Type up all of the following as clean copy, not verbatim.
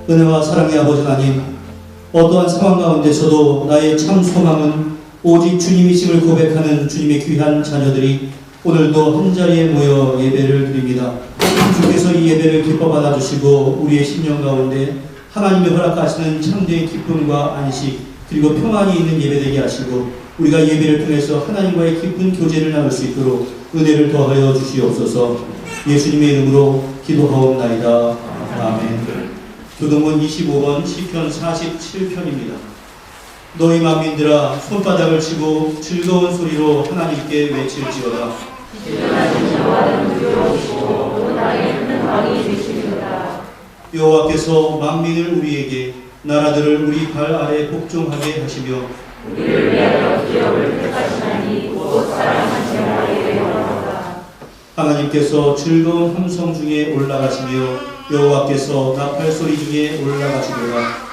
은혜와 사랑의 아버지 하나님, 어떠한 상황 가운데서도 나의 참 소망은 오직 주님이심을 고백하는 주님의 귀한 자녀들이 오늘도 한자리에 모여 예배를 드립니다. 주께서 이 예배를 기뻐 받아주시고 우리의 심령 가운데 하나님이 허락하시는 참된 기쁨과 안식 그리고 평안이 있는 예배되게 하시고 우리가 예배를 통해서 하나님과의 깊은 교제를 나눌 수 있도록 은혜를 더하여 주시옵소서. 예수님의 이름으로 기도하옵나이다. 아멘. 교동문 25번 시편 47편입니다. 너희 만민들아 손바닥을 치고 즐거운 소리로 하나님께 외칠지어다. 여호와께서 만민을 우리에게 나라들을 우리 발 아래 복종하게 하시며 우리를 위하여 기업을 택하시나니 곧 사랑하시는 나에게 영원하다. 하나님께서 즐거운 함성 중에 올라가시며 여호와께서 나팔 소리 중에 올라가시도다.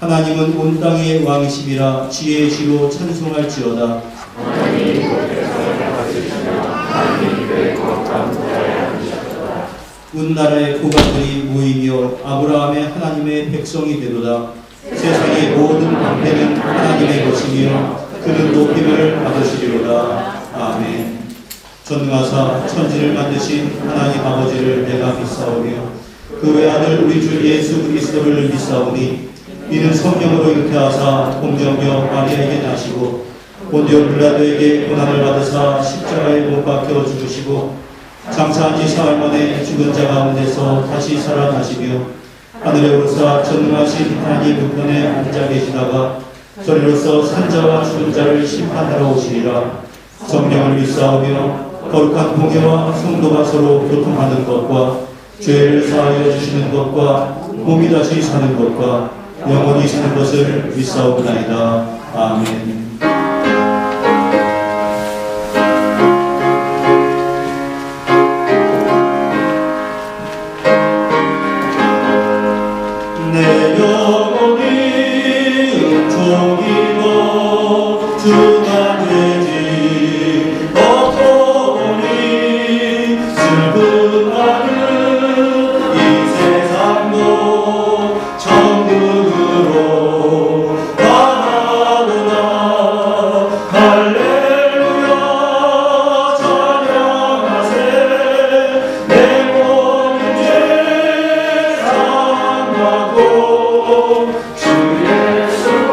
하나님은 온 땅의 왕이심이라 지혜의 지로 찬송할지어다. 온 나라의 고관들이 모이며 아브라함의 하나님의 백성이 되도다. 세상의 모든 방패는 하나님의 것이며 그는 높임을 받으시리로다. 아멘. 전능하사 천지를 만드신 하나님 아버지를 내가 믿사오며 그 외아들 우리 주 예수 그리스도를 믿사오니 이는 성령으로 잉태하사 공정녀 마리아에게 나시고 본디오 빌라도에게 고난을 받으사 십자가에 못 박혀 죽으시고 장사한 지 사흘 만에 죽은 자 가운데서 다시 살아나시며 하늘에 오르사 전능하신 하나님 우편에 앉아 계시다가 저리로서 산자와 죽은 자를 심판하러 오시리라. 성령을 믿사오며 거룩한 공예와 성도가 서로 교통하는 것과 죄를 사하여 주시는 것과 몸이 다시 사는 것과 영원히 사는 것을 믿사옵나이다. 아멘. 내 영혼이 은총이고 주만 되지 없더니 슬픈 하늘 이 세상도 천국으로 가나보다. 할렐루야 찬양하세. 내 모든 죄 사함받고 주 예수와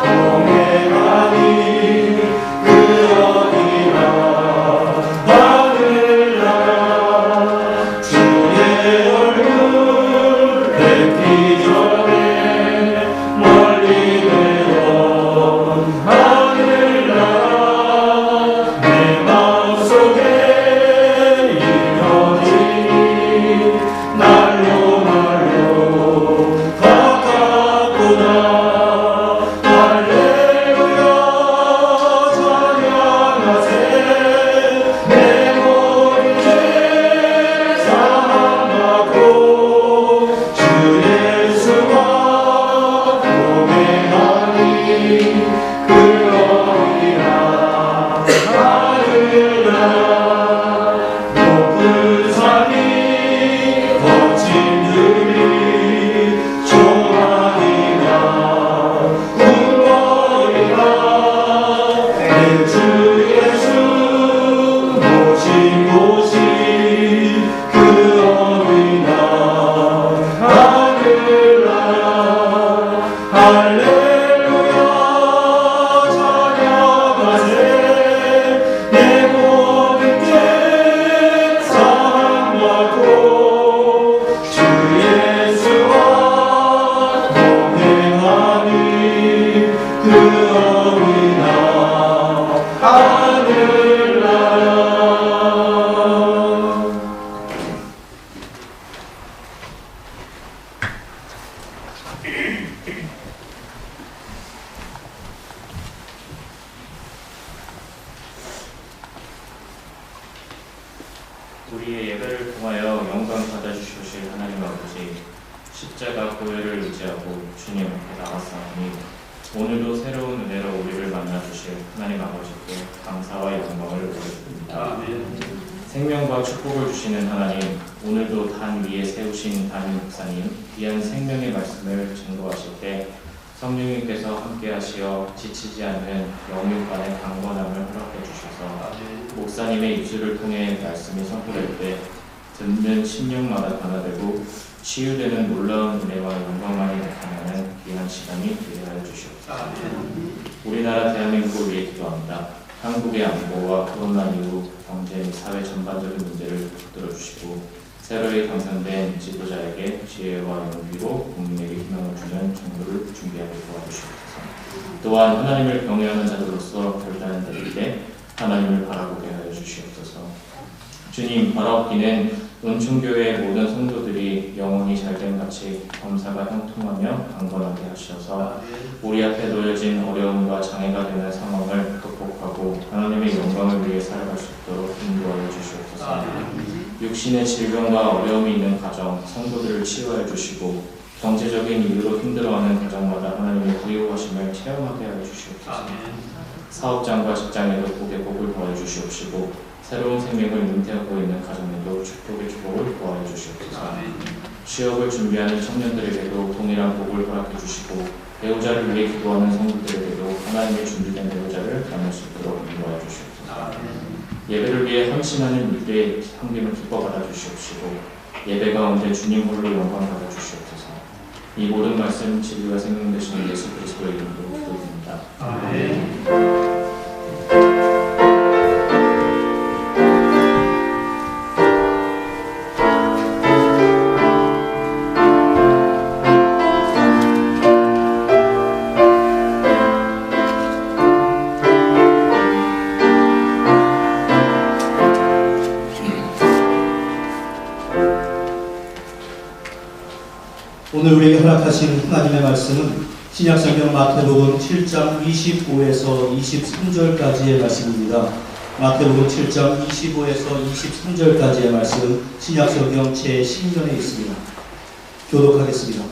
동행하니 그러니라. 하늘나라 주의 얼굴 뵙기 전에 멀리 되던 하늘나라 내 마음속에 이어지니 날로 가깝구나. 할렐루야 찬양하세. 내 모든 죄 사함받고 주 예수와 동행하니 그러리라. 하늘나라 높은 산이 거친 들이 조망이나 궁궐이나 내 주 예수 모신 곳이 그 어디나. 하늘나라 할렐루야 찬양하세. 내 모든 죄 사함받고 주 예수와 동행하니 그러리라. 하늘나라. 우리의 예배를 통하여 영광 받아주실 하나님 아버지, 십자가 보혈을 의지하고 주님 앞에 나왔사오니 오늘도 새로운 은혜로 우리를 만나주실 하나님 아버지께 감사와 영광을 올려드립니다. 생명과 축복을 주시는 하나님, 오늘도 단 위에 세우신 담임 목사님 귀한 생명의 말씀을 증거하실 때 성령님께서 함께하시어 지치지 않는 영육간의 강건함을 허락해 주셔서 목사님의 입술을 통해 말씀이 선포될 때 듣는 심령마다 변화되고 치유되는 놀라운 은혜와 영광만이 나타나는 귀한 시간이 되게 하여 주시옵소서. 우리나라 대한민국을 위해 기도합니다. 한국의 안보와 코로나 이후 경제 및 사회 전반적인 문제를 붙들어 주시고 새로이 당선된 지도자에게 지혜와 용기로 국민에게 희망을 주는 정부를 준비하게 도와주시옵소서. 또한 하나님을 경외하는 자들로서 결단을 내릴 때 하나님을 바라보게 하여 주시옵소서. 주님, 바라옵기는 은총교회의 모든 성도들이 영혼이 잘됨같이 범사가 형통하며 강건하게 하셔서 우리 앞에 놓여진 어려움과 장애가 되는 상황을 극복하고 하나님의 영광을 위해 살아갈 수 있도록 인도하여 주시옵소서. 육신의 질병과 어려움이 있는 가정, 성도들을 치유하여 주시고 경제적인 이유로 힘들어하는 가정마다 하나님의 부유하심을 체험하게 하여 주시옵소서. 사업장과 직장에도 복의 복을 더해 주시옵시고 새로운 생명을 잉태하고 있는 가정에도 축복의 축복을 더하여 주시옵소서. 취업을 준비하는 청년들에게도 동일한 복을 허락해 주시고 배우자를 위해 기도하는 성도들에게도 하나님의 준비된 배우자를 만날 수 있도록 인도하여 주시옵소서. 예배를 위해 헌신하는 이들의 섬김을 기뻐 받아 주시옵시고 예배 가운데 주님 홀로 영광 받아 주시옵소서. 이 모든 말씀 진리와 생명 되시는 예수 그리스도의 이름으로 기도드립니다. 아멘. 오늘 우리에게 허락하신 하나님의 말씀은 신약성경 마태복음 7장 25에서 23절까지의 말씀입니다. 마태복음 7장 25에서 23절까지의 말씀은 신약성경 제10면에 있습니다. 교독하겠습니다.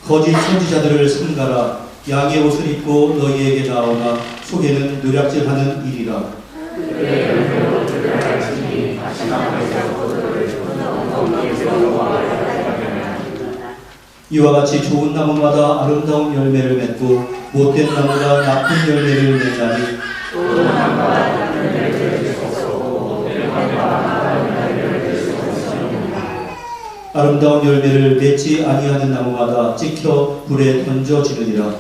거짓 선지자들을 삼가라. 양의 옷을 입고 너희에게 나오나 속에는 노략질하는 일이라. 이와 같이 좋은 나무마다 아름다운 열매를 맺고 못된 나무가 나쁜 열매를 맺나니 아름다운 열매를 맺지 아니하는 나무마다 찍혀 불에 던져지느니라.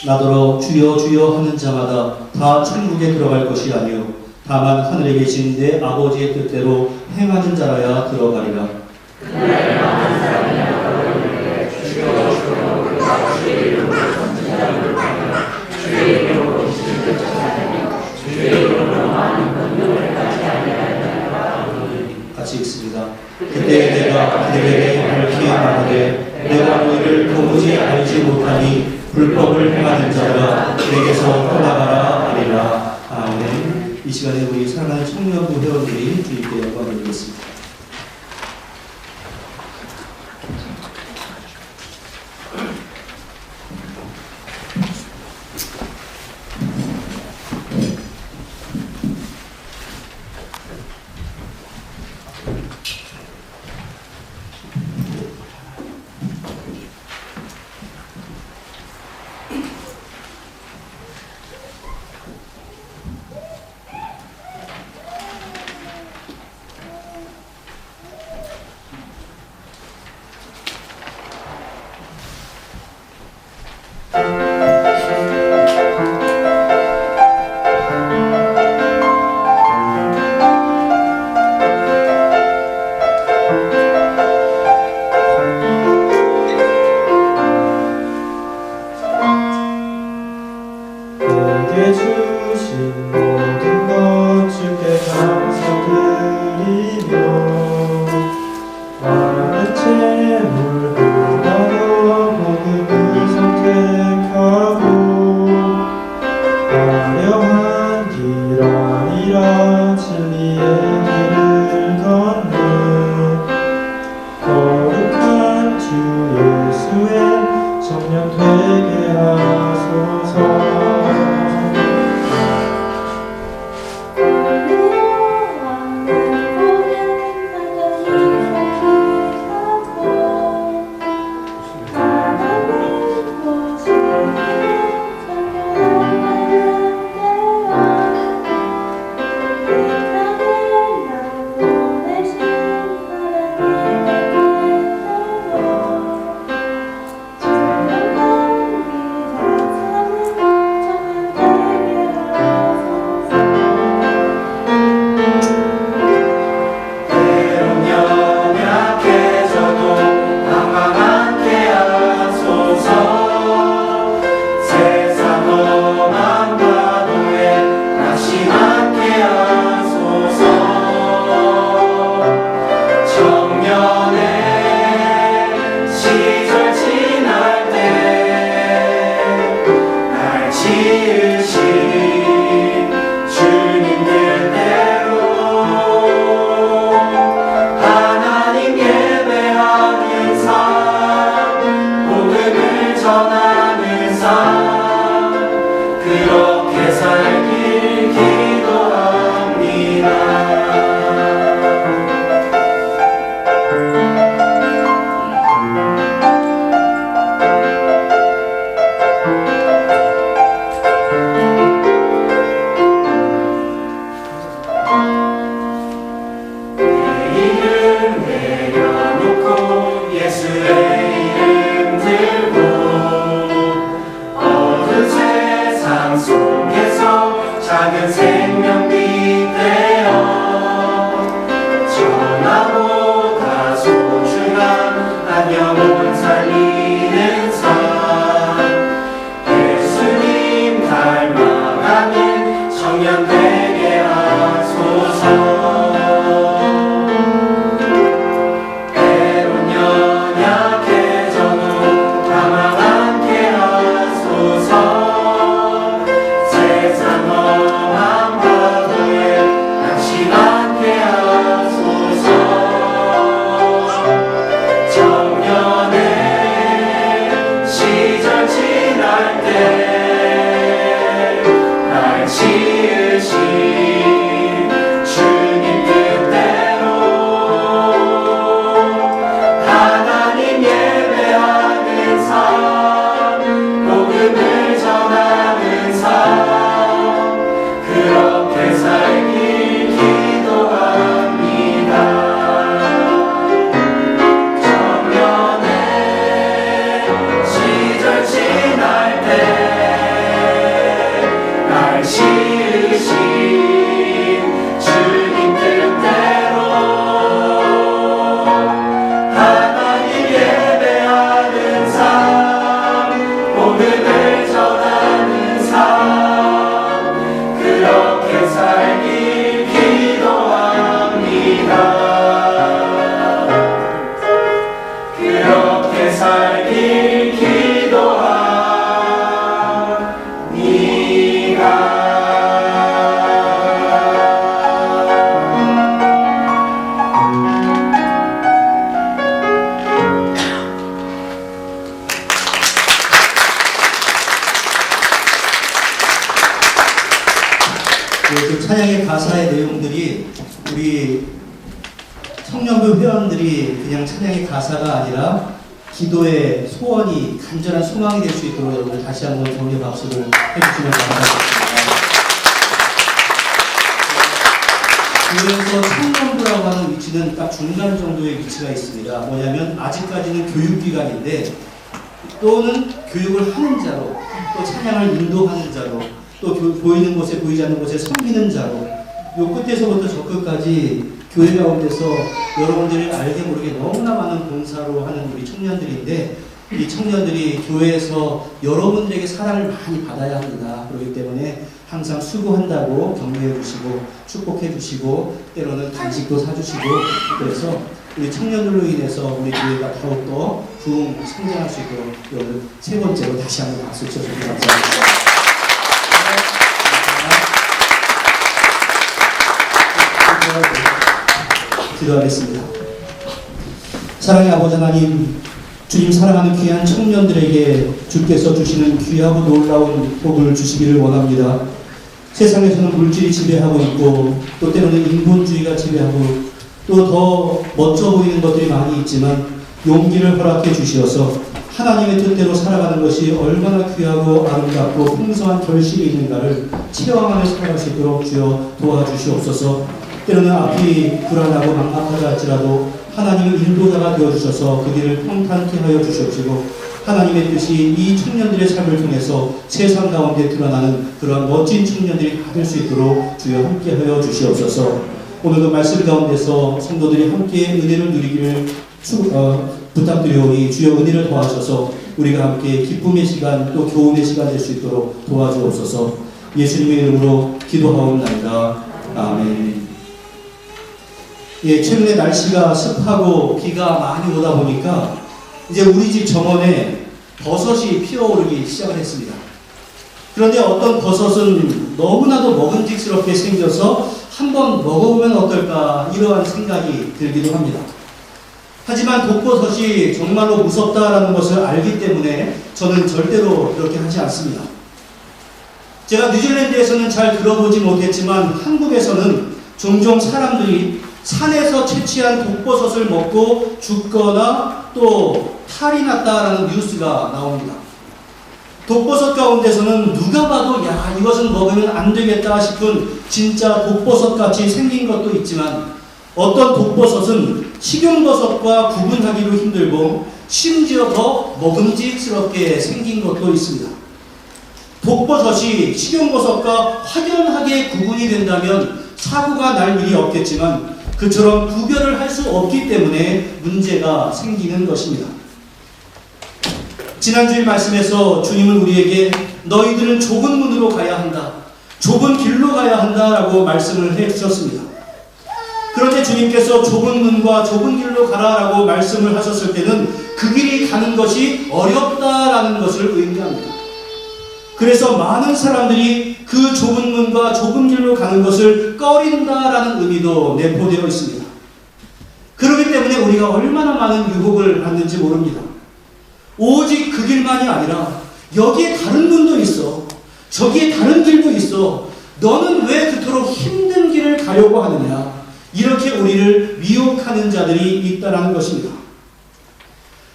나더러 주여 주여 하는 자마다 다 천국에 들어갈 것이 아니요 다만 하늘에 계신 내 아버지의 뜻대로 행하는 자라야 들어가리라. 같이 읽습니다. 그때 내가 그들에게 밝히 말하되 내가 너희를 도무지 알지 못하니 불법을 행하는 자가 내게서 떠나가라 하리라. 아멘. 이 시간에 우리 사랑하는 청년부 회원들이 주님께 영광을 드리겠습니다. 거룩한 주 예수 그렇게 살길 기도합니다. 작은 생명빛 되어 전하보다 소중한 한 영혼 살리는 삶 예수님 닮아가는 청년 되게 하소서. 때론 연약해져도 가만 않게 하소서. 세상 찬양의 가사의 내용들이 우리 청년부 회원들이 그냥 찬양의 가사가 아니라 기도의 소원이 간절한 소망이 될 수 있도록 여러분들 다시 한번 격려 박수를 해주시면 감사하겠습니다. 그래서 청년부라고 하는 위치는 딱 중간 정도의 위치가 있습니다. 뭐냐면 아직까지는 교육기관인데 또는 교육을 하는 자로 또 찬양을 인도하는 자로 또 보이는 곳에 보이지 않는 곳에 섬기는 자로 요 끝에서부터 저 끝까지 교회 가운데서 여러분들이 알게 모르게 너무나 많은 봉사로 하는 우리 청년들인데 이 청년들이 교회에서 여러분들에게 사랑을 많이 받아야 합니다. 그렇기 때문에 항상 수고한다고 격려해 주시고 축복해 주시고 때로는 간식도 사주시고 그래서 우리 청년들로 인해서 우리 교회가 더욱더 부흥 성장할 수 있도록 오늘 세 번째로 다시 한번 박수 쳐주시면 감사합니다. 기도하겠습니다. 사랑의 아버지 하나님, 주님 사랑하는 귀한 청년들에게 주께서 주시는 귀하고 놀라운 복을 주시기를 원합니다. 세상에서는 물질이 지배하고 있고 또 때로는 인본주의가 지배하고 또 더 멋져 보이는 것들이 많이 있지만 용기를 허락해 주시어서 하나님의 뜻대로 살아가는 것이 얼마나 귀하고 아름답고 풍성한 결실이 있는가를 체험하며 살아갈 수 있도록 주여 도와주시옵소서. 때로는 앞이 불안하고 막막하다 할지라도 하나님은 인도자가 되어주셔서 그 길을 평탄케 하여 주시옵시고 하나님의 뜻이 이 청년들의 삶을 통해서 세상 가운데 드러나는 그러한 멋진 청년들이 다 될 수 있도록 주여 함께 하여 주시옵소서. 오늘도 말씀 가운데서 성도들이 함께 은혜를 누리기를 부탁드리오니 주여 은혜를 도와주셔서 우리가 함께 기쁨의 시간 또 교훈의 시간 될 수 있도록 도와주옵소서. 예수님의 이름으로 기도하옵나이다. 아멘. 예, 최근에 날씨가 습하고 비가 많이 오다 보니까 이제 우리 집 정원에 버섯이 피어오르기 시작을 했습니다. 그런데 어떤 버섯은 너무나도 먹음직스럽게 생겨서 한번 먹어보면 어떨까 이러한 생각이 들기도 합니다. 하지만 독버섯이 정말로 무섭다라는 것을 알기 때문에 저는 절대로 그렇게 하지 않습니다. 제가 뉴질랜드에서는 잘 들어보지 못했지만 한국에서는 종종 사람들이 산에서 채취한 독버섯을 먹고 죽거나 또 탈이 났다라는 뉴스가 나옵니다. 독버섯 가운데서는 누가 봐도 야, 이것은 먹으면 안 되겠다 싶은 진짜 독버섯 같이 생긴 것도 있지만 어떤 독버섯은 식용버섯과 구분하기도 힘들고 심지어 더 먹음직스럽게 생긴 것도 있습니다. 독버섯이 식용버섯과 확연하게 구분이 된다면 사고가 날 일이 없겠지만 그처럼 구별을 할 수 없기 때문에 문제가 생기는 것입니다. 지난주일 말씀에서 주님은 우리에게 너희들은 좁은 문으로 가야 한다, 좁은 길로 가야 한다라고 말씀을 해주셨습니다. 그런데 주님께서 좁은 문과 좁은 길로 가라라고 말씀을 하셨을 때는 그 길이 가는 것이 어렵다라는 것을 의미합니다. 그래서 많은 사람들이 그 좁은 문과 좁은 길로 가는 것을 꺼린다라는 의미도 내포되어 있습니다. 그렇기 때문에 우리가 얼마나 많은 유혹을 받는지 모릅니다. 오직 그 길만이 아니라 여기에 다른 문도 있어, 저기에 다른 길도 있어, 너는 왜 그토록 힘든 길을 가려고 하느냐, 이렇게 우리를 미혹하는 자들이 있다는 것입니다.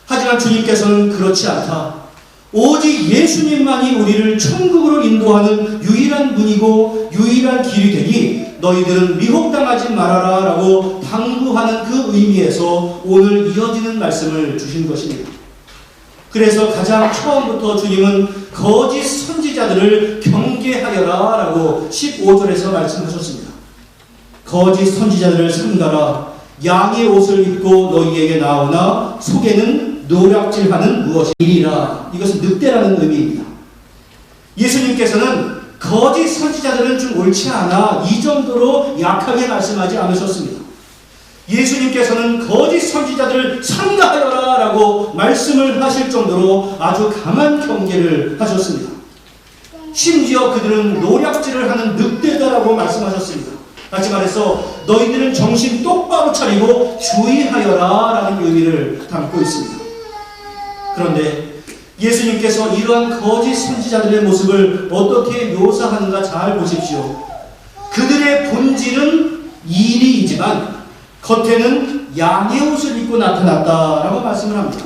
하지만 주님께서는 그렇지 않다. 오직 예수님만이 우리를 천국으로 인도하는 유일한 문이고 유일한 길이 되니 너희들은 미혹당하지 말아라 라고 당부하는 그 의미에서 오늘 이어지는 말씀을 주신 것입니다. 그래서 가장 처음부터 주님은 거짓 선지자들을 경계하여라 라고 15절에서 말씀하셨습니다. 거짓 선지자들을 삼가라. 양의 옷을 입고 너희에게 나오나 속에는 노략질하는 무엇이리라. 이것은 늑대라는 의미입니다. 예수님께서는 거짓 선지자들은 좀 옳지 않아, 이 정도로 약하게 말씀하지 않으셨습니다. 예수님께서는 거짓 선지자들을 삼가하여라 라고 말씀을 하실 정도로 아주 강한 경계를 하셨습니다. 심지어 그들은 노략질을 하는 늑대다라고 말씀하셨습니다. 다시 말해서 너희들은 정신 똑바로 차리고 주의하여라 라는 의미를 담고 있습니다. 그런데 예수님께서 이러한 거짓 선지자들의 모습을 어떻게 묘사하는가 잘 보십시오. 그들의 본질은 이리이지만 겉에는 양의 옷을 입고 나타났다라고 말씀을 합니다.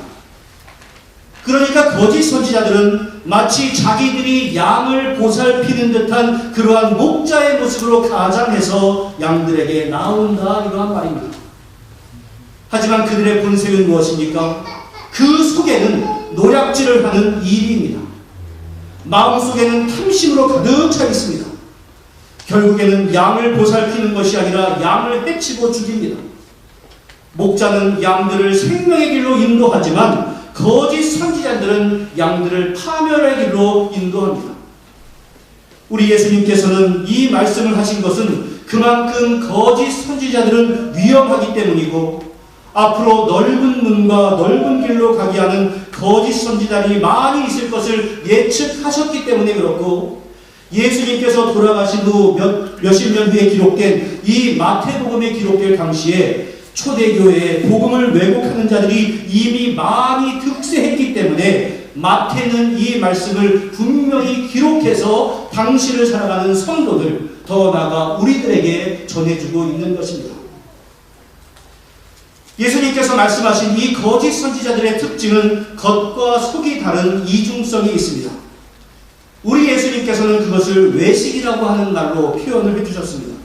그러니까 거짓 선지자들은 마치 자기들이 양을 보살피는 듯한 그러한 목자의 모습으로 가장해서 양들에게 나온다, 이러한 말입니다. 하지만 그들의 본색은 무엇입니까? 그 속에는 노략질을 하는 이리입니다. 마음속에는 탐심으로 가득 차 있습니다. 결국에는 양을 보살피는 것이 아니라 양을 해치고 죽입니다. 목자는 양들을 생명의 길로 인도하지만 거짓 선지자들은 양들을 파멸의 길로 인도합니다. 우리 예수님께서는 이 말씀을 하신 것은 그만큼 거짓 선지자들은 위험하기 때문이고 앞으로 넓은 문과 넓은 길로 가게 하는 거짓 선지자들이 많이 있을 것을 예측하셨기 때문에 그렇고, 예수님께서 돌아가신 후 몇십 년 후에 기록된 이 마태복음에 기록될 당시에 초대교회에 복음을 왜곡하는 자들이 이미 많이 득세했기 때문에 마태는 이 말씀을 분명히 기록해서 당시를 살아가는 성도들, 더 나아가 우리들에게 전해주고 있는 것입니다. 예수님께서 말씀하신 이 거짓 선지자들의 특징은 겉과 속이 다른 이중성이 있습니다. 우리 예수님께서는 그것을 외식이라고 하는 말로 표현을 해주셨습니다.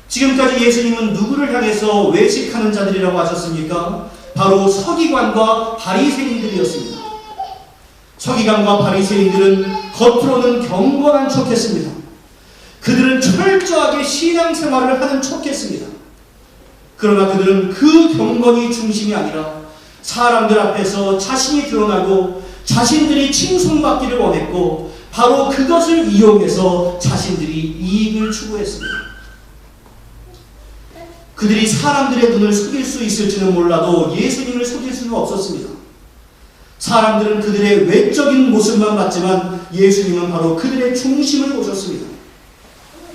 지금까지 예수님은 누구를 향해서 외식하는 자들이라고 하셨습니까? 바로 서기관과 바리새인들이었습니다. 서기관과 바리새인들은 겉으로는 경건한 척했습니다. 그들은 철저하게 신앙생활을 하는 척했습니다. 그러나 그들은 그 경건이 중심이 아니라 사람들 앞에서 자신이 드러나고 자신들이 칭송받기를 원했고 바로 그것을 이용해서 자신들이 이익을 추구했습니다. 그들이 사람들의 눈을 속일 수 있을지는 몰라도 예수님을 속일 수는 없었습니다. 사람들은 그들의 외적인 모습만 봤지만 예수님은 바로 그들의 중심을 보셨습니다.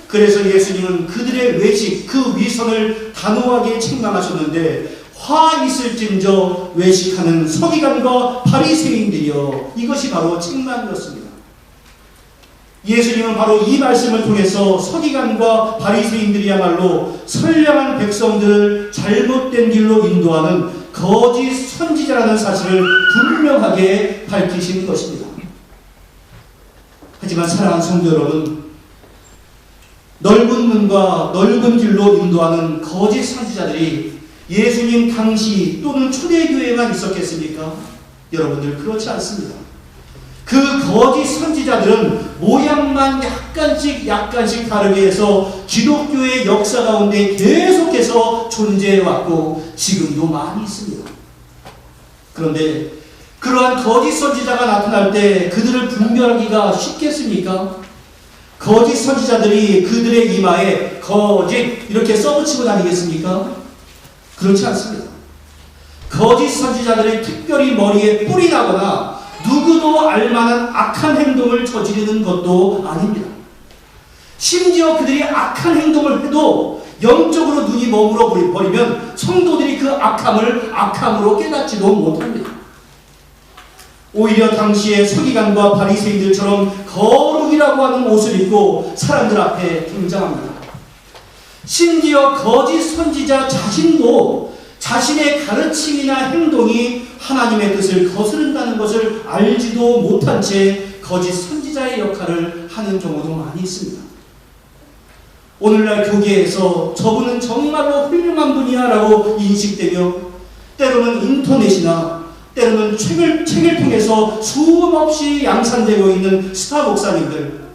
그래서 예수님은 그들의 외식, 그 위선을 단호하게 책망하셨는데 화 있을진저 외식하는 서기관과 바리새인들이여, 이것이 바로 책망이었습니다. 예수님은 바로 이 말씀을 통해서 서기관과 바리새인들이야말로 선량한 백성들을 잘못된 길로 인도하는 거짓 선지자라는 사실을 분명하게 밝히신 것입니다. 하지만 사랑하는 성도 여러분, 넓은 문과 넓은 길로 인도하는 거짓 선지자들이 예수님 당시 또는 초대교회에만 있었겠습니까? 여러분들 그렇지 않습니다. 그 거짓 선지자들은 모양만 약간씩 다르게 해서 기독교의 역사 가운데 계속해서 존재해왔고 지금도 많이 있습니다. 그런데 그러한 거짓 선지자가 나타날 때 그들을 분별하기가 쉽겠습니까? 거짓 선지자들이 그들의 이마에 거짓 이렇게 써붙이고 다니겠습니까? 그렇지 않습니다. 거짓 선지자들이 특별히 머리에 뿔이 나거나 누구도 알만한 악한 행동을 저지르는 것도 아닙니다. 심지어 그들이 악한 행동을 해도 영적으로 눈이 머물러 버리면 성도들이 그 악함을 악함으로 깨닫지도 못합니다. 오히려 당시의 서기관과 바리새인들처럼 거룩이라고 하는 옷을 입고 사람들 앞에 등장합니다. 심지어 거짓 선지자 자신도 자신의 가르침이나 행동이 하나님의 뜻을 거스른다는 것을 알지도 못한 채 거짓 선지자의 역할을 하는 경우도 많이 있습니다. 오늘날 교계에서 저분은 정말로 훌륭한 분이야 라고 인식되며 때로는 인터넷이나 때로는 책을 통해서 수없이 양산되고 있는 스타 목사님들,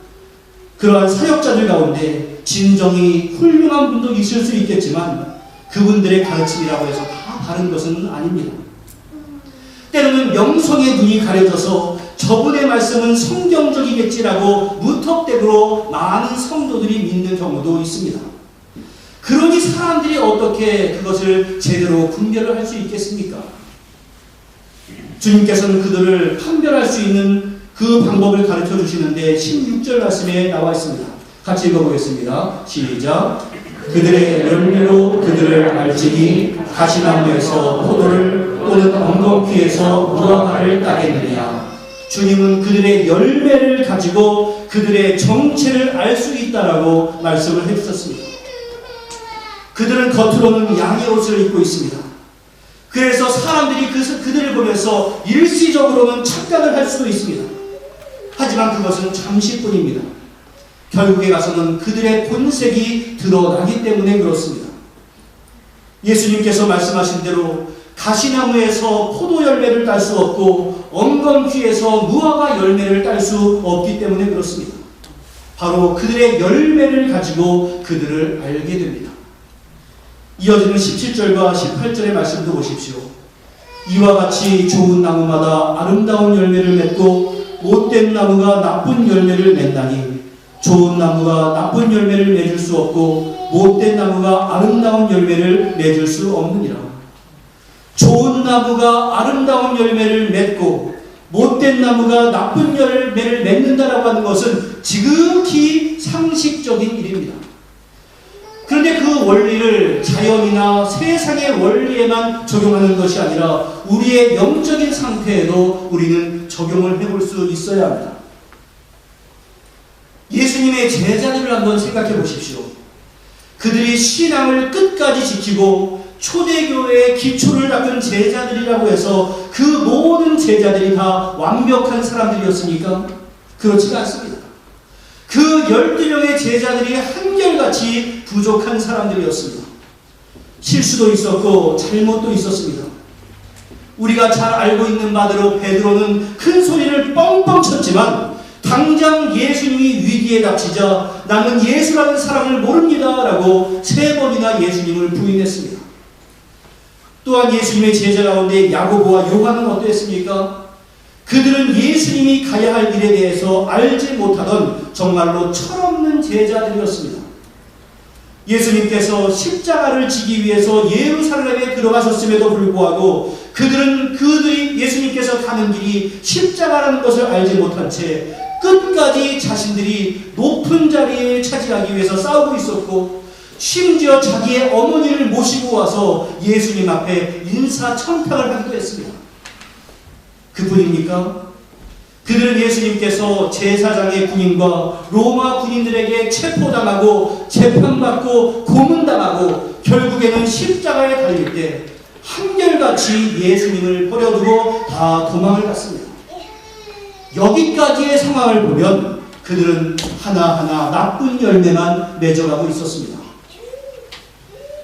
그러한 사역자들 가운데 진정이 훌륭한 분도 있을 수 있겠지만 그분들의 가르침이라고 해서 다 다른 것은 아닙니다. 때로는 명성의 눈이 가려져서 저분의 말씀은 성경적이겠지라고 무턱대고로 많은 성도들이 믿는 경우도 있습니다. 그러니 사람들이 어떻게 그것을 제대로 분별을 할 수 있겠습니까? 주님께서는 그들을 판별할 수 있는 그 방법을 가르쳐 주시는데 16절 말씀에 나와 있습니다. 같이 읽어보겠습니다. 시작. 그들의 열매로 그들을 알지니 가시나무에서 포도를 또는 엉겅퀴에서 무화과를 따겠느냐. 주님은 그들의 열매를 가지고 그들의 정체를 알 수 있다라고 말씀을 해주셨습니다. 그들은 겉으로는 양의 옷을 입고 있습니다. 그래서 사람들이 그들을 보면서 일시적으로는 착각을 할 수도 있습니다. 하지만 그것은 잠시뿐입니다. 결국에 가서는 그들의 본색이 드러나기 때문에 그렇습니다. 예수님께서 말씀하신 대로 가시나무에서 포도 열매를 딸 수 없고 엉겅퀴에서 무화과 열매를 딸 수 없기 때문에 그렇습니다. 바로 그들의 열매를 가지고 그들을 알게 됩니다. 이어지는 17절과 18절의 말씀도 보십시오. 이와 같이 좋은 나무마다 아름다운 열매를 맺고 못된 나무가 나쁜 열매를 맺나니 좋은 나무가 나쁜 열매를 맺을 수 없고 못된 나무가 아름다운 열매를 맺을 수 없느니라. 좋은 나무가 아름다운 열매를 맺고 못된 나무가 나쁜 열매를 맺는다라고 하는 것은 지극히 상식적인 일입니다. 그런데 그 원리를 자연이나 세상의 원리에만 적용하는 것이 아니라 우리의 영적인 상태에도 우리는 적용을 해볼 수 있어야 합니다. 예수님의 제자들을 한번 생각해 보십시오. 그들이 신앙을 끝까지 지키고 초대교회의 기초를 닦은 제자들이라고 해서 그 모든 제자들이 다 완벽한 사람들이었습니까? 그렇지가 않습니다. 그 12명의 제자들이 한결같이 부족한 사람들이었습니다. 실수도 있었고 잘못도 있었습니다. 우리가 잘 알고 있는 바대로 베드로는 큰 소리를 뻥뻥 쳤지만 당장 예수님이 위기에 닥치자 나는 예수라는 사람을 모릅니다 라고 3번이나 예수님을 부인했습니다. 또한 예수님의 제자 가운데 야고보와 요한은 어땠습니까? 그들은 예수님이 가야 할 일에 대해서 알지 못하던 정말로 철없는 제자들이었습니다. 예수님께서 십자가를 지기 위해서 예루살렘에 들어가셨음에도 불구하고 그들이 예수님께서 가는 길이 십자가라는 것을 알지 못한 채 끝까지 자신들이 높은 자리에 차지하기 위해서 싸우고 있었고 심지어 자기의 어머니를 모시고 와서 예수님 앞에 인사청탁을 하기도 했습니다. 그뿐입니까? 그들은 예수님께서 제사장의 군인과 로마 군인들에게 체포당하고 재판받고 고문당하고 결국에는 십자가에 달릴 때 한결같이 예수님을 버려두고 다 도망을 갔습니다. 여기까지의 상황을 보면 그들은 하나하나 나쁜 열매만 맺어가고 있었습니다.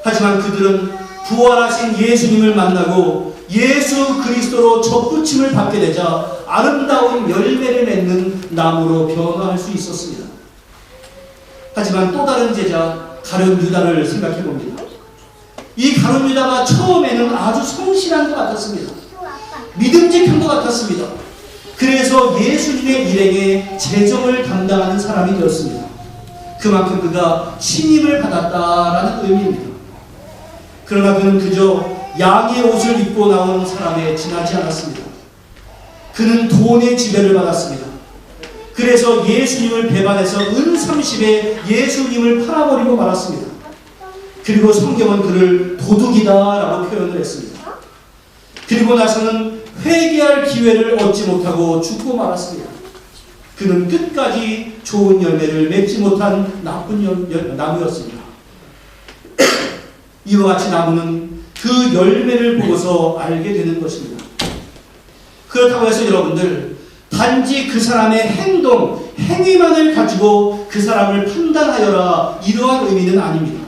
하지만 그들은 부활하신 예수님을 만나고 예수 그리스도로 접붙임을 받게 되자 아름다운 열매를 맺는 나무로 변화할 수 있었습니다. 하지만 또 다른 제자 가룟 유다를 생각해 봅니다. 이 가룟 유다가 처음에는 아주 성실한 것 같았습니다. 믿음직한 것 같았습니다. 그래서 예수님의 일행에 재정을 담당하는 사람이 되었습니다. 그만큼 그가 신임을 받았다라는 의미입니다. 그러나 그는 그저 양의 옷을 입고 나온 사람에 지나지 않았습니다. 그는 돈의 지배를 받았습니다. 그래서 예수님을 배반해서 은 30에 예수님을 팔아버리고 말았습니다. 그리고 성경은 그를 도둑이다라고 표현을 했습니다. 그리고 나서는 회개할 기회를 얻지 못하고 죽고 말았습니다. 그는 끝까지 좋은 열매를 맺지 못한 나쁜 나무였습니다. 이와 같이 나무는 그 열매를 보고서 알게 되는 것입니다. 그렇다고 해서 여러분들 단지 그 사람의 행동, 행위만을 가지고 그 사람을 판단하여라 이러한 의미는 아닙니다.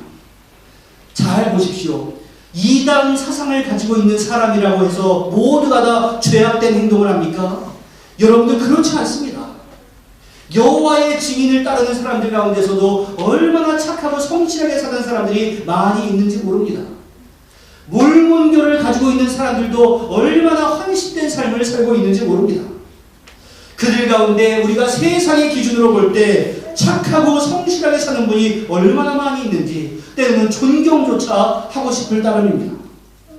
잘 보십시오. 이단 사상을 가지고 있는 사람이라고 해서 모두가 다 죄악된 행동을 합니까? 여러분들 그렇지 않습니다. 여호와의 증인을 따르는 사람들 가운데서도 얼마나 착하고 성실하게 사는 사람들이 많이 있는지 모릅니다. 몰몬교를 가지고 있는 사람들도 얼마나 헌신된 삶을 살고 있는지 모릅니다. 그들 가운데 우리가 세상의 기준으로 볼 때 착하고 성실하게 사는 분이 얼마나 많이 있는지 때로는 존경조차 하고 싶을 따름입니다.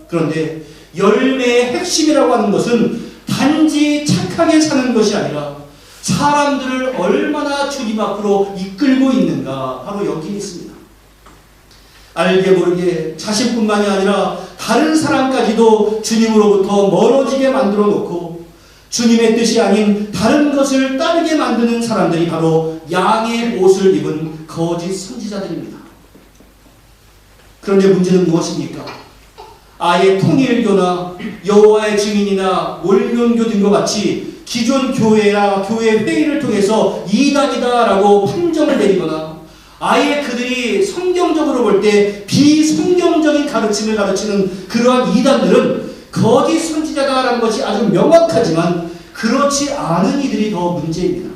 그런데 열매의 핵심이라고 하는 것은 단지 착하게 사는 것이 아니라 사람들을 얼마나 주님 앞으로 이끌고 있는가 바로 여기 있습니다. 알게 모르게 자신뿐만이 아니라 다른 사람까지도 주님으로부터 멀어지게 만들어 놓고 주님의 뜻이 아닌 다른 것을 따르게 만드는 사람들이 바로 양의 옷을 입은 거짓 선지자들입니다. 그런데 문제는 무엇입니까? 아예 통일교나 여호와의 증인이나 몰몬교 등과 같이 기존 교회나 교회 회의를 통해서 이단이다라고 판정을 내리거나 아예 그들이 성경적으로 볼 때 비성경적인 가르침을 가르치는 그러한 이단들은 거짓 선지자다라는 것이 아주 명확하지만 그렇지 않은 이들이 더 문제입니다.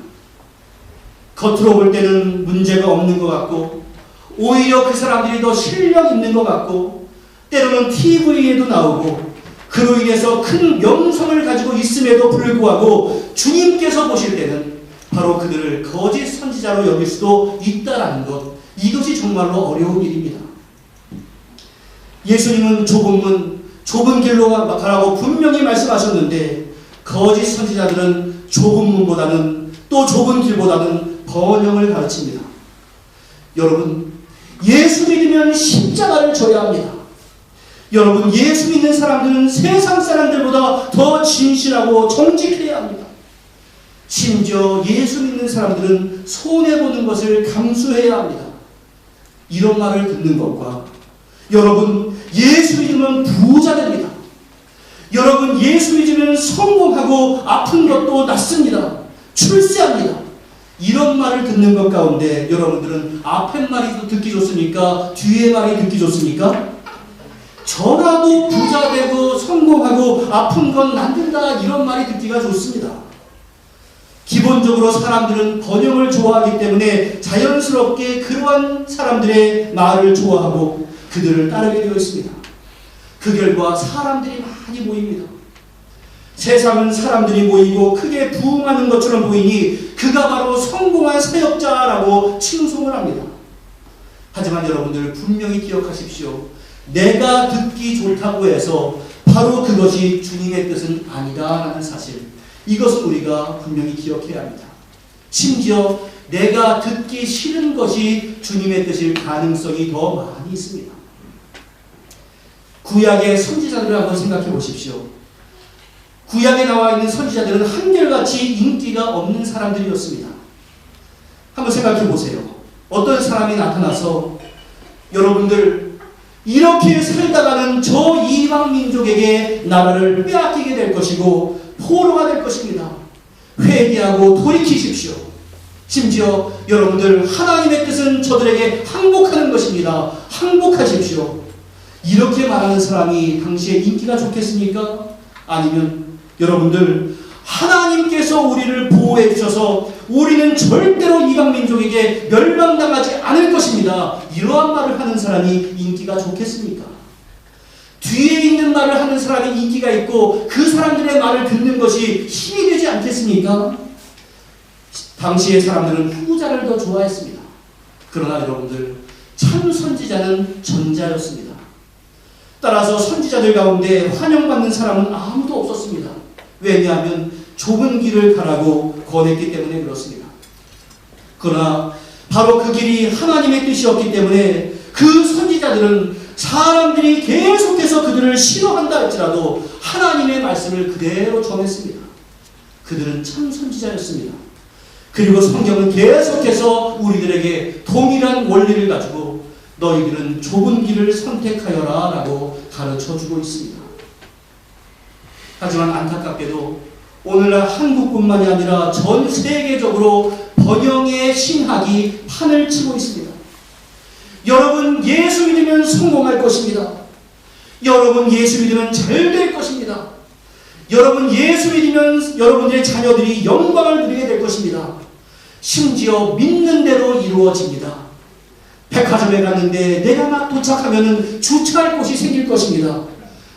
겉으로 볼 때는 문제가 없는 것 같고 오히려 그 사람들이 더 실력 있는 것 같고 때로는 TV에도 나오고 그로 인해서 큰 명성을 가지고 있음에도 불구하고 주님께서 보실 때는 바로 그들을 거짓 선지자로 여길 수도 있다라는 것, 이것이 정말로 어려운 일입니다. 예수님은 좁은 문, 좁은 길로 가라고 분명히 말씀하셨는데 거짓 선지자들은 좁은 문보다는 또 좁은 길보다는 번영을 가르칩니다. 여러분, 예수 믿으면 십자가를 져야 합니다. 여러분, 예수 믿는 사람들은 세상 사람들보다 더 진실하고 정직해야 합니다. 심지어 예수 믿는 사람들은 손해보는 것을 감수해야 합니다. 이런 말을 듣는 것과 여러분, 예수 믿으면 부자 됩니다. 여러분, 예수 믿으면 성공하고 아픈 것도 낫습니다. 출세합니다. 이런 말을 듣는 것 가운데 여러분들은 앞에 말이 듣기 좋습니까? 뒤에 말이 듣기 좋습니까? 저라도 부자 되고 성공하고 아픈 건 낫는다 이런 말이 듣기가 좋습니다. 기본적으로 사람들은 번영을 좋아하기 때문에 자연스럽게 그러한 사람들의 말을 좋아하고 그들을 따르게 되어 있습니다. 그 결과 사람들이 많이 모입니다. 세상은 사람들이 모이고 크게 부흥하는 것처럼 보이니 그가 바로 성공한 사역자라고 칭송을 합니다. 하지만 여러분들 분명히 기억하십시오. 내가 듣기 좋다고 해서 바로 그것이 주님의 뜻은 아니다라는 사실, 이것을 우리가 분명히 기억해야 합니다. 심지어 내가 듣기 싫은 것이 주님의 뜻일 가능성이 더 많이 있습니다. 구약의 선지자들을 한번 생각해 보십시오. 구약에 나와 있는 선지자들은 한결같이 인기가 없는 사람들이었습니다. 한번 생각해 보세요. 어떤 사람이 나타나서 여러분들 이렇게 살다가는 저 이방 민족에게 나라를 빼앗기게 될 것이고 포로가 될 것입니다. 회개하고 돌이키십시오. 심지어 여러분들 하나님의 뜻은 저들에게 항복하는 것입니다. 항복하십시오. 이렇게 말하는 사람이 당시에 인기가 좋겠습니까? 아니면 여러분들 하나님께서 우리를 보호해 주셔서 우리는 절대로 이방 민족에게 멸망당하지 않을 것입니다. 이러한 말을 하는 사람이 인기가 좋겠습니까? 뒤에 있는 말을 하는 사람이 인기가 있고 그 사람들의 말을 듣는 것이 힘이 되지 않겠습니까? 당시의 사람들은 후자를 더 좋아했습니다. 그러나 여러분들 참 선지자는 전자였습니다. 따라서 선지자들 가운데 환영받는 사람은 아무도 없었습니다. 왜냐하면 좁은 길을 가라고 권했기 때문에 그렇습니다. 그러나 바로 그 길이 하나님의 뜻이었기 때문에 그 선지자들은 사람들이 계속해서 그들을 싫어한다 할지라도 하나님의 말씀을 그대로 전했습니다. 그들은 참 선지자였습니다. 그리고 성경은 계속해서 우리들에게 동일한 원리를 가지고 너희들은 좁은 길을 선택하여라 라고 가르쳐주고 있습니다. 하지만 안타깝게도 오늘날 한국뿐만이 아니라 전 세계적으로 번영의 신학이 판을 치고 있습니다. 여러분 예수 믿으면 성공할 것입니다. 여러분 예수 믿으면 잘 될 것입니다. 여러분 예수 믿으면 여러분들의 자녀들이 영광을 누리게 될 것입니다. 심지어 믿는 대로 이루어집니다. 백화점에 갔는데 내가 막 도착하면 주차할 곳이 생길 것입니다.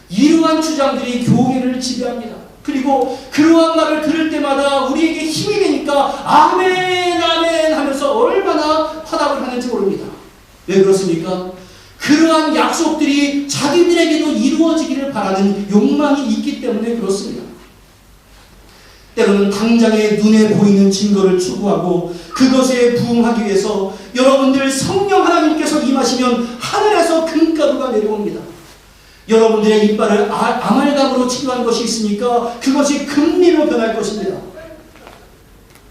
이러한 주장들이 교회를 지배합니다. 그리고 그러한 말을 들을 때마다 우리에게 힘이 되니까 아멘 아멘 하면서 얼마나 화답을 하는지 모릅니다. 왜 그렇습니까? 그러한 약속들이 자기들에게도 이루어지기를 바라는 욕망이 있기 때문에 그렇습니다. 때로는 당장의 눈에 보이는 증거를 추구하고 그것에 부응하기 위해서 여러분들 성령 하나님께서 임하시면 하늘에서 금가루가 내려옵니다. 여러분들의 이빨을 아말감으로 치료한 것이 있으니까 그것이 금리로 변할 것입니다.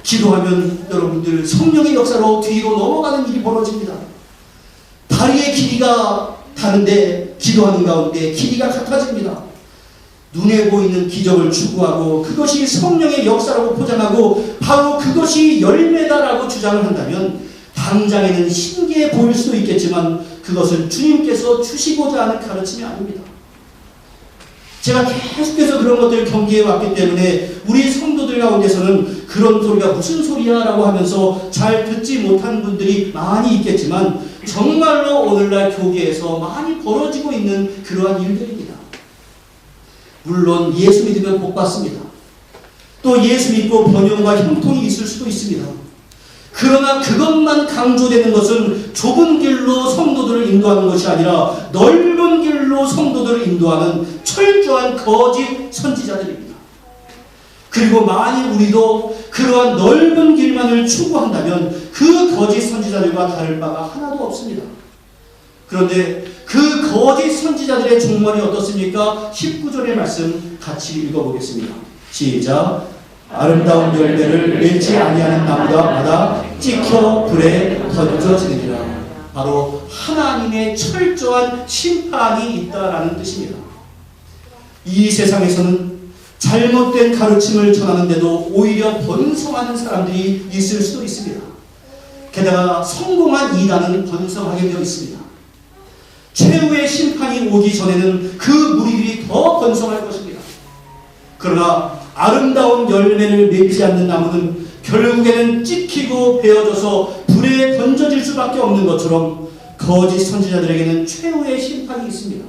기도하면 여러분들 성령의 역사로 뒤로 넘어가는 일이 벌어집니다. 다리의 길이가 다른데 기도하는 가운데 길이가 같아집니다. 눈에 보이는 기적을 추구하고 그것이 성령의 역사라고 포장하고 바로 그것이 열매다라고 주장을 한다면 당장에는 신기해 보일 수도 있겠지만 그것은 주님께서 주시고자 하는 가르침이 아닙니다. 제가 계속해서 그런 것들을 경계해 왔기 때문에 우리 성도들 가운데서는 그런 소리가 무슨 소리야 라고 하면서 잘 듣지 못한 분들이 많이 있겠지만 정말로 오늘날 교계에서 많이 벌어지고 있는 그러한 일들입니다. 물론 예수 믿으면 복 받습니다. 또 예수 믿고 번영과 형통이 있을 수도 있습니다. 그러나 그것만 강조되는 것은 좁은 길로 성도들을 인도하는 것이 아니라 넓은 길로 성도들을 인도하는 철저한 거짓 선지자들입니다. 그리고 만일 우리도 그러한 넓은 길만을 추구한다면 그 거짓 선지자들과 다를 바가 하나도 없습니다. 그런데 그 거짓 선지자들의 종말이 어떻습니까? 19절의 말씀 같이 읽어보겠습니다. 시작. 아름다운 열매를 맺지 아니하는 나무마다 찍혀 불에 던져지느니라. 바로 하나님의 철저한 심판이 있다라는 뜻입니다. 이 세상에서는 잘못된 가르침을 전하는데도 오히려 번성하는 사람들이 있을 수도 있습니다. 게다가 성공한 이단은 번성하게 되어 있습니다. 최후의 심판이 오기 전에는 그 무리들이 더 번성할 것입니다. 그러나 아름다운 열매를 맺지 않는 나무는 결국에는 찍히고 베어져서 불에 던져질 수밖에 없는 것처럼 거짓 선지자들에게는 최후의 심판이 있습니다.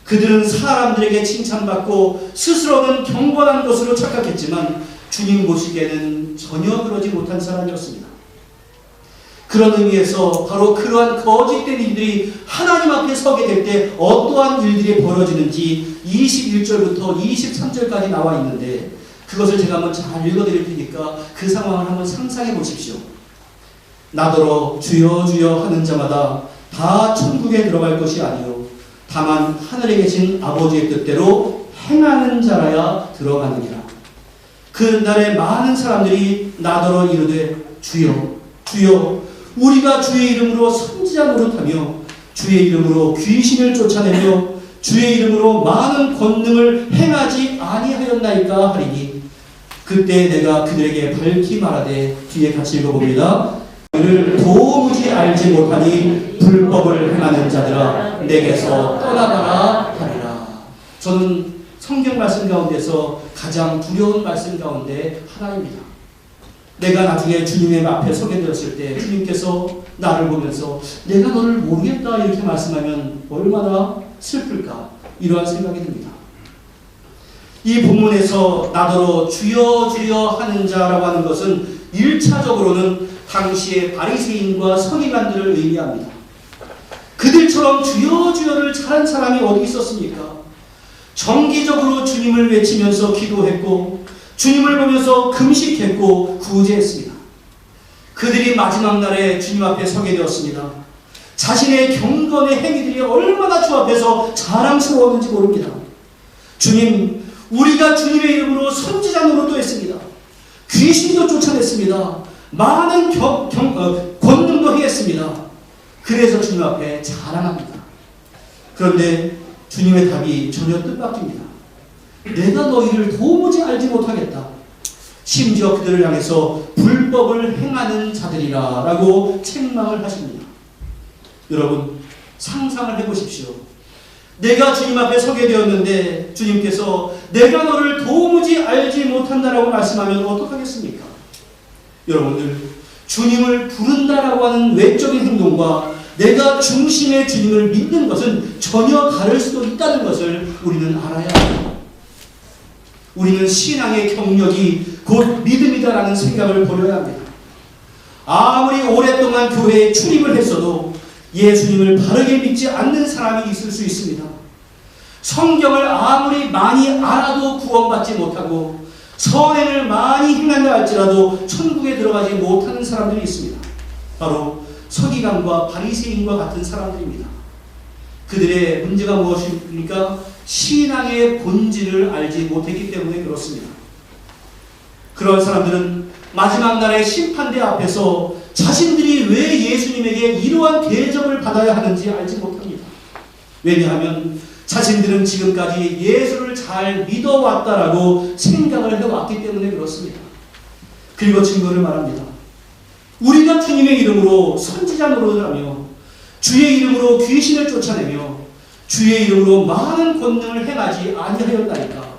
그들은 사람들에게 칭찬받고 스스로는 경건한 것으로 착각했지만 주님 보시기에는 전혀 그러지 못한 사람이었습니다. 그런 의미에서 바로 그러한 거짓된 일들이 하나님 앞에 서게 될 때 어떠한 일들이 벌어지는지 21절부터 23절까지 나와 있는데 그것을 제가 한번 잘 읽어드릴 테니까 그 상황을 한번 상상해 보십시오. 나더러 주여 주여 하는 자마다 다 천국에 들어갈 것이 아니요 다만 하늘에 계신 아버지의 뜻대로 행하는 자라야 들어가느니라. 그 날에 많은 사람들이 나더러 이르되 주여 주여 우리가 주의 이름으로 선지자 노릇하며 주의 이름으로 귀신을 쫓아내며 주의 이름으로 많은 권능을 행하지 아니하였나이까 하리니 그때 내가 그들에게 밝히 말하되 뒤에 같이 읽어봅니다. 이를 도무지 알지 못하니 불법을 행하는 자들아 내게서 떠나가라 하리라. 저는 성경 말씀 가운데서 가장 두려운 말씀 가운데 하나입니다. 내가 나중에 주님의 앞에 서게 되었을 때 주님께서 나를 보면서 내가 너를 모르겠다 이렇게 말씀하면 얼마나 슬플까 이러한 생각이 듭니다. 이 본문에서 나더러 주여 주여 하는 자라고 하는 것은 1차적으로는 당시의 바리새인과 서기관들을 의미합니다. 그들처럼 주여 주여를 잘한 사람이 어디 있었습니까? 정기적으로 주님을 외치면서 기도했고 주님을 보면서 금식했고 구제했습니다. 그들이 마지막 날에 주님 앞에 서게 되었습니다. 자신의 경건의 행위들이 얼마나 주 앞에서 자랑스러웠는지 모릅니다. 주님, 우리가 주님의 이름으로 선지자 노릇도 했습니다. 귀신도 쫓아냈습니다. 많은 권능도 했습니다. 그래서 주님 앞에 자랑합니다. 그런데 주님의 답이 전혀 뜻밖입니다. 내가 너희를 도무지 알지 못하겠다. 심지어 그들을 향해서 불법을 행하는 자들이라 라고 책망을 하십니다. 여러분 상상을 해보십시오. 내가 주님 앞에 서게 되었는데 주님께서 내가 너를 도무지 알지 못한다라고 말씀하면 어떡하겠습니까? 여러분들 주님을 부른다라고 하는 외적인 행동과 내가 중심의 주님을 믿는 것은 전혀 다를 수도 있다는 것을 우리는 알아야 합니다. 우리는 신앙의 경력이 곧 믿음이다라는 생각을 버려야 합니다. 아무리 오랫동안 교회에 출입을 했어도 예수님을 바르게 믿지 않는 사람이 있을 수 있습니다. 성경을 아무리 많이 알아도 구원받지 못하고 선행을 많이 행한다 할지라도 천국에 들어가지 못하는 사람들이 있습니다. 바로 서기관과 바리새인과 같은 사람들입니다. 그들의 문제가 무엇입니까? 신앙의 본질을 알지 못했기 때문에 그렇습니다. 그런 사람들은 마지막 날의 심판대 앞에서 자신들이 왜 예수님에게 이러한 대접을 받아야 하는지 알지 못합니다. 왜냐하면 자신들은 지금까지 예수를 잘 믿어왔다라고 생각을 해왔기 때문에 그렇습니다. 그리고 증거를 말합니다. 우리가 주님의 이름으로 선지자 노릇을 하며 주의 이름으로 귀신을 쫓아내며 주의 이름으로 많은 권능을 행하지 아니하였다니까.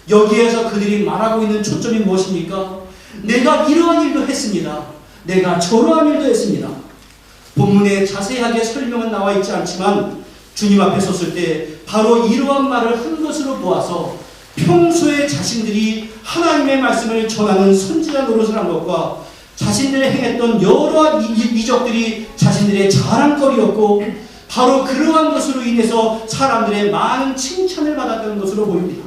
여기에서 그들이 말하고 있는 초점이 무엇입니까? 내가 이러한 일도 했습니다. 내가 저러한 일도 했습니다. 본문에 자세하게 설명은 나와 있지 않지만 주님 앞에 섰을 때 바로 이러한 말을 한 것으로 보아서 평소에 자신들이 하나님의 말씀을 전하는 선지자 노릇을 한 것과 자신들이 행했던 여러 이적들이 자신들의 자랑거리였고 바로 그러한 것으로 인해서 사람들의 많은 칭찬을 받았다는 것으로 보입니다.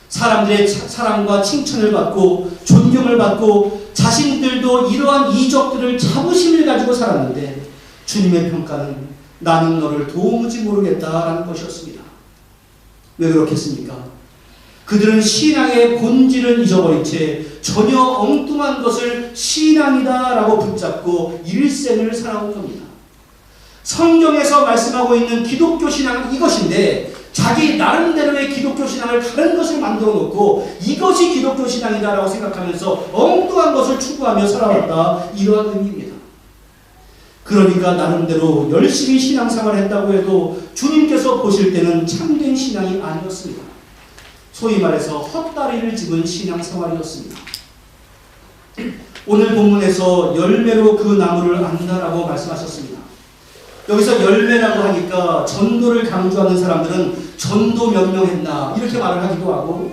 사람들의 사랑과 칭찬을 받고 존경을 받고 자신들도 이러한 이적들을 자부심을 가지고 살았는데 주님의 평가는 나는 너를 도무지 모르겠다라는 것이었습니다. 왜 그렇겠습니까? 그들은 신앙의 본질을 잊어버린 채 전혀 엉뚱한 것을 신앙이다라고 붙잡고 일생을 살아온 겁니다. 성경에서 말씀하고 있는 기독교 신앙은 이것인데 자기 나름대로의 기독교 신앙을 다른 것을 만들어 놓고 이것이 기독교 신앙이다라고 생각하면서 엉뚱한 것을 추구하며 살아왔다 이러한 의미입니다. 그러니까 나름대로 열심히 신앙생활을 했다고 해도 주님께서 보실 때는 참된 신앙이 아니었습니다. 소위 말해서 헛다리를 짚은 신앙생활이었습니다. 오늘 본문에서 열매로 그 나무를 안다라고 말씀하셨습니다. 여기서 열매라고 하니까 전도를 강조하는 사람들은 전도 몇 명 했나 이렇게 말을 하기도 하고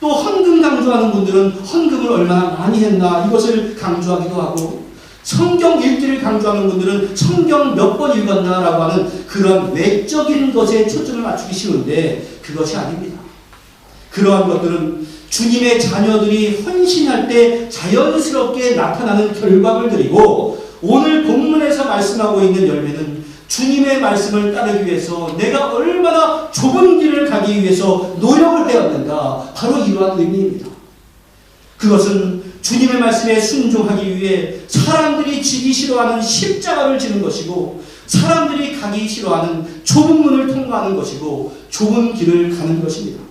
또 헌금 강조하는 분들은 헌금을 얼마나 많이 했나 이것을 강조하기도 하고 성경 읽기를 강조하는 분들은 성경 몇 번 읽었나라고 하는 그런 외적인 것에 초점을 맞추기 쉬운데 그것이 아닙니다. 그러한 것들은 주님의 자녀들이 헌신할 때 자연스럽게 나타나는 결과물들이고 오늘 본문에서 말씀하고 있는 열매는 주님의 말씀을 따르기 위해서 내가 얼마나 좁은 길을 가기 위해서 노력을 해왔는가, 바로 이러한 의미입니다. 그것은 주님의 말씀에 순종하기 위해 사람들이 지기 싫어하는 십자가를 지는 것이고, 사람들이 가기 싫어하는 좁은 문을 통과하는 것이고, 좁은 길을 가는 것입니다.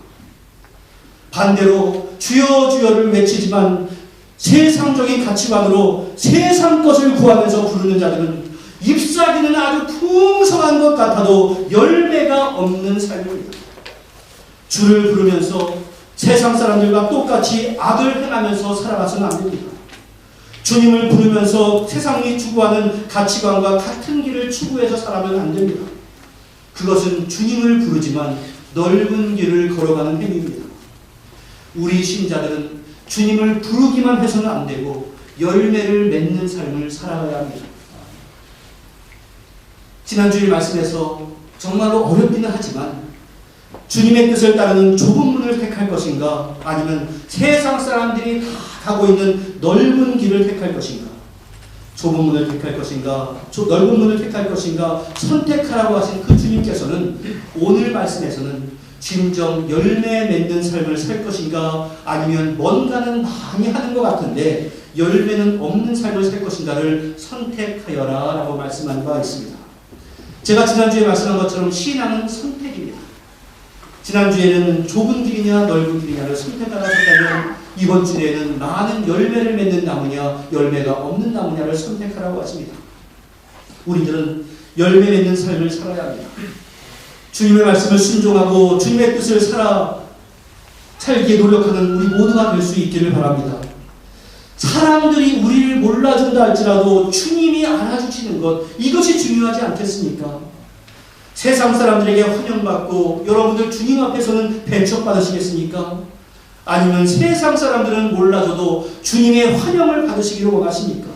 반대로 주여 주여를 외치지만 세상적인 가치관으로 세상 것을 구하면서 부르는 자들은 잎사귀는 아주 풍성한 것 같아도 열매가 없는 삶입니다. 주를 부르면서 세상 사람들과 똑같이 악을 행하면서 살아가서는 안 됩니다. 주님을 부르면서 세상이 추구하는 가치관과 같은 길을 추구해서 살아가면 안 됩니다. 그것은 주님을 부르지만 넓은 길을 걸어가는 행위입니다. 우리 신자들은 주님을 부르기만 해서는 안 되고 열매를 맺는 삶을 살아가야 합니다. 지난주일 말씀에서 정말로 어렵기는 하지만 주님의 뜻을 따르는 좁은 문을 택할 것인가, 아니면 세상 사람들이 다 가고 있는 넓은 길을 택할 것인가, 좁은 문을 택할 것인가, 넓은 문을 택할 것인가 선택하라고 하신 그 주님께서는 오늘 말씀에서는 진정 열매 맺는 삶을 살 것인가, 아니면 뭔가는 많이 하는 것 같은데 열매는 없는 삶을 살 것인가를 선택하여라 라고 말씀한 바 있습니다. 제가 지난주에 말씀한 것처럼 신앙은 선택입니다. 지난주에는 좁은 길이냐 넓은 길이냐를 선택하라 하셨다면, 이번 주에는 많은 열매를 맺는 나무냐 열매가 없는 나무냐를 선택하라고 하십니다. 우리들은 열매 맺는 삶을 살아야 합니다. 주님의 말씀을 순종하고 주님의 뜻을 살기에 노력하는 우리 모두가 될 수 있기를 바랍니다. 사람들이 우리를 몰라준다 할지라도 주님이 알아주시는 것, 이것이 중요하지 않겠습니까? 세상 사람들에게 환영받고 여러분들 주님 앞에서는 배척받으시겠습니까? 아니면 세상 사람들은 몰라줘도 주님의 환영을 받으시기를 원하십니까?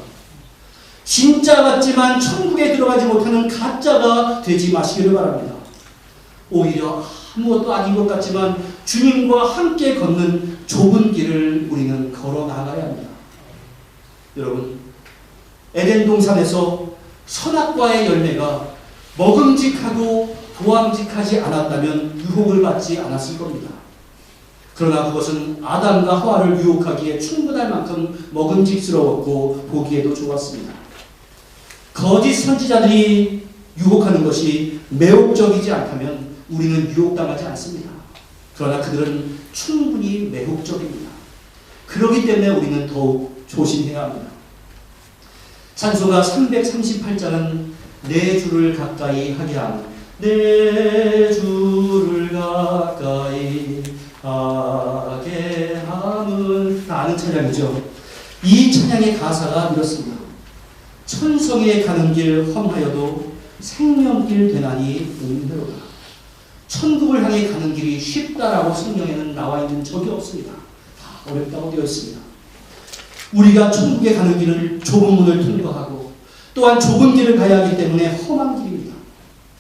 진짜 같지만 천국에 들어가지 못하는 가짜가 되지 마시기를 바랍니다. 오히려 아무것도 아닌 것 같지만 주님과 함께 걷는 좁은 길을 우리는 걸어 나가야 합니다. 여러분, 에덴 동산에서 선악과의 열매가 먹음직하고 보암직하지 않았다면 유혹을 받지 않았을 겁니다. 그러나 그것은 아담과 하와를 유혹하기에 충분할 만큼 먹음직스러웠고 보기에도 좋았습니다. 거짓 선지자들이 유혹하는 것이 매혹적이지 않다면 우리는 유혹당하지 않습니다. 그러나 그들은 충분히 매혹적입니다. 그렇기 때문에 우리는 더욱 조심해야 합니다. 찬송가 338장은 내 주를 가까이 하게 하는, 내 주를 가까이 하게 하는, 다 아는 찬양이죠. 이 찬양의 가사가 이렇습니다. 천성에 가는 길 험하여도 생명길 되나니 은혜로다. 천국을 향해 가는 길이 쉽다라고 성경에는 나와 있는 적이 없습니다. 다 어렵다고 되어 있습니다. 우리가 천국에 가는 길은 좁은 문을 통과하고 또한 좁은 길을 가야 하기 때문에 험한 길입니다.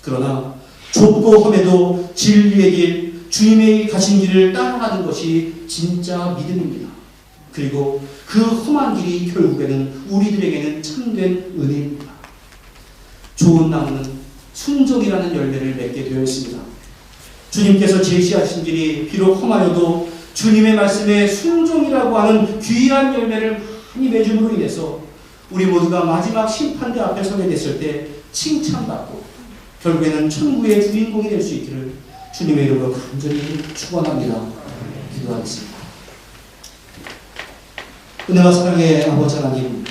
그러나 좁고 험해도 진리의 길, 주님의 가신 길을 따라가는 것이 진짜 믿음입니다. 그리고 그 험한 길이 결국에는 우리들에게는 참된 은혜입니다. 좋은 나무는 순종이라는 열매를 맺게 되어 있습니다. 주님께서 제시하신 길이 비록 험하여도 주님의 말씀에 순종이라고 하는 귀한 열매를 많이 맺음으로 인해서 우리 모두가 마지막 심판대 앞에 서게 됐을 때 칭찬받고 결국에는 천국의 주인공이 될 수 있기를 주님의 이름으로 간절히 축원합니다. 기도하겠습니다. 은혜와 사랑의 아버지 하나님,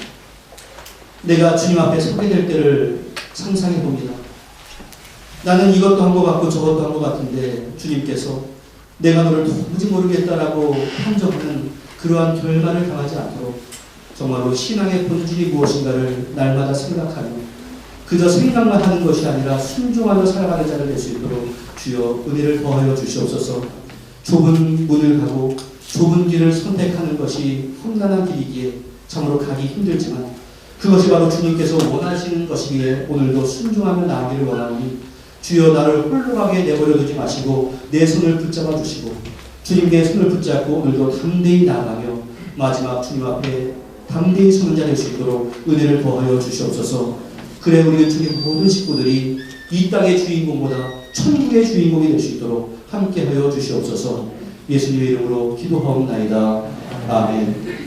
내가 주님 앞에 서게 될 때를 상상해 봅니다. 나는 이것도 한 것 같고 저것도 한 것 같은데 주님께서 내가 너를 도무지 모르겠다라고 판정하는 그러한 결말을 당하지 않도록 정말로 신앙의 본질이 무엇인가를 날마다 생각하며 그저 생각만 하는 것이 아니라 순종하며 살아가는 자를 될 수 있도록 주여 은혜를 더하여 주시옵소서. 좁은 문을 가고 좁은 길을 선택하는 것이 험난한 길이기에 참으로 가기 힘들지만 그것이 바로 주님께서 원하시는 것이기에 오늘도 순종하며 나아가기를 원하오니 주여 나를 홀로 가게 내버려 두지 마시고 내 손을 붙잡아 주시고 주님께 손을 붙잡고 오늘도 담대히 나아가며 마지막 주님 앞에 담대히 서는 자 될 수 있도록 은혜를 더하여 주시옵소서. 그래 우리 교축의 모든 식구들이 이 땅의 주인공보다 천국의 주인공이 될 수 있도록 함께하여 주시옵소서. 예수님의 이름으로 기도하옵나이다. 아멘.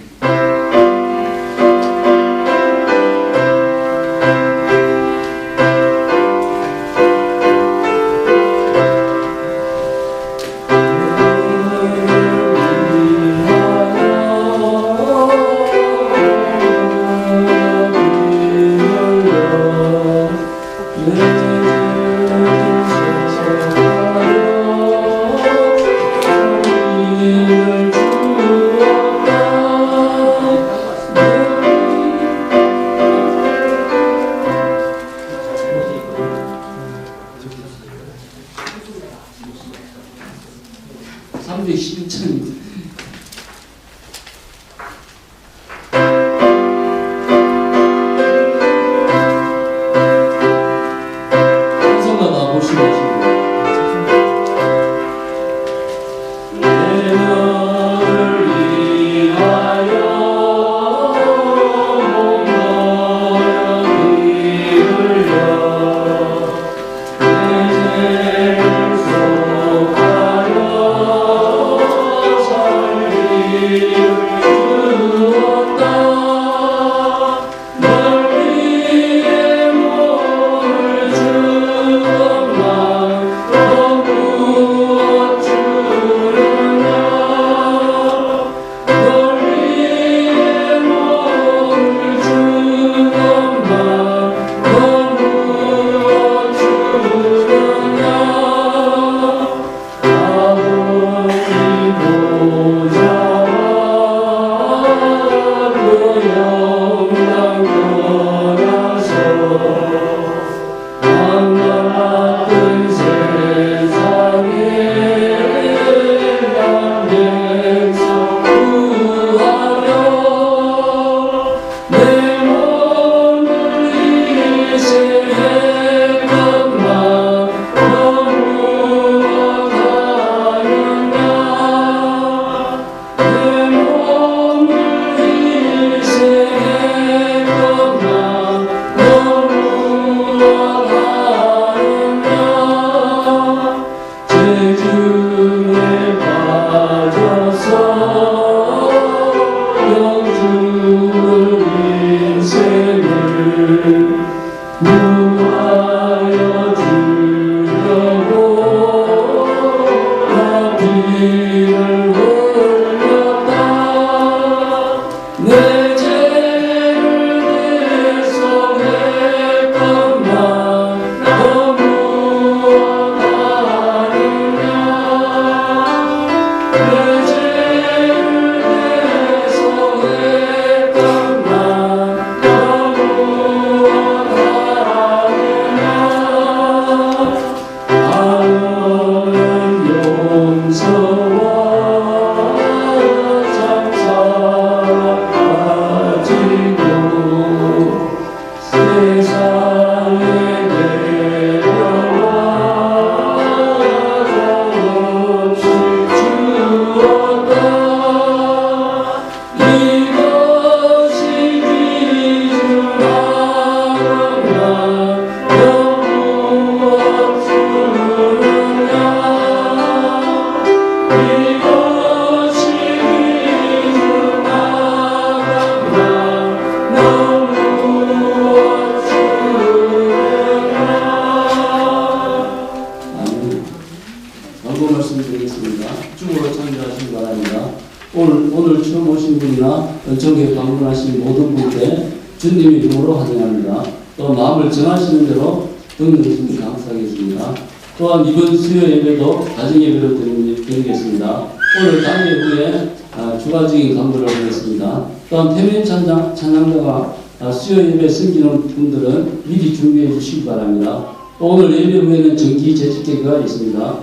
오늘 처음 오신 분이나 전교에 방문하신 모든 분께 주님의 이름으로 환영합니다. 또 마음을 정하시는 대로 등록해주시면 감사하겠습니다. 또한 이번 수요 예배도 가정 예배로 드리겠습니다. 오늘 강의 후에 추가적인 강구를 하겠습니다. 또한 태면 찬양자가 수요 예배 섬기는 분들은 미리 준비해 주시기 바랍니다. 또 오늘 예배 후에는 정기 재직회가 있습니다.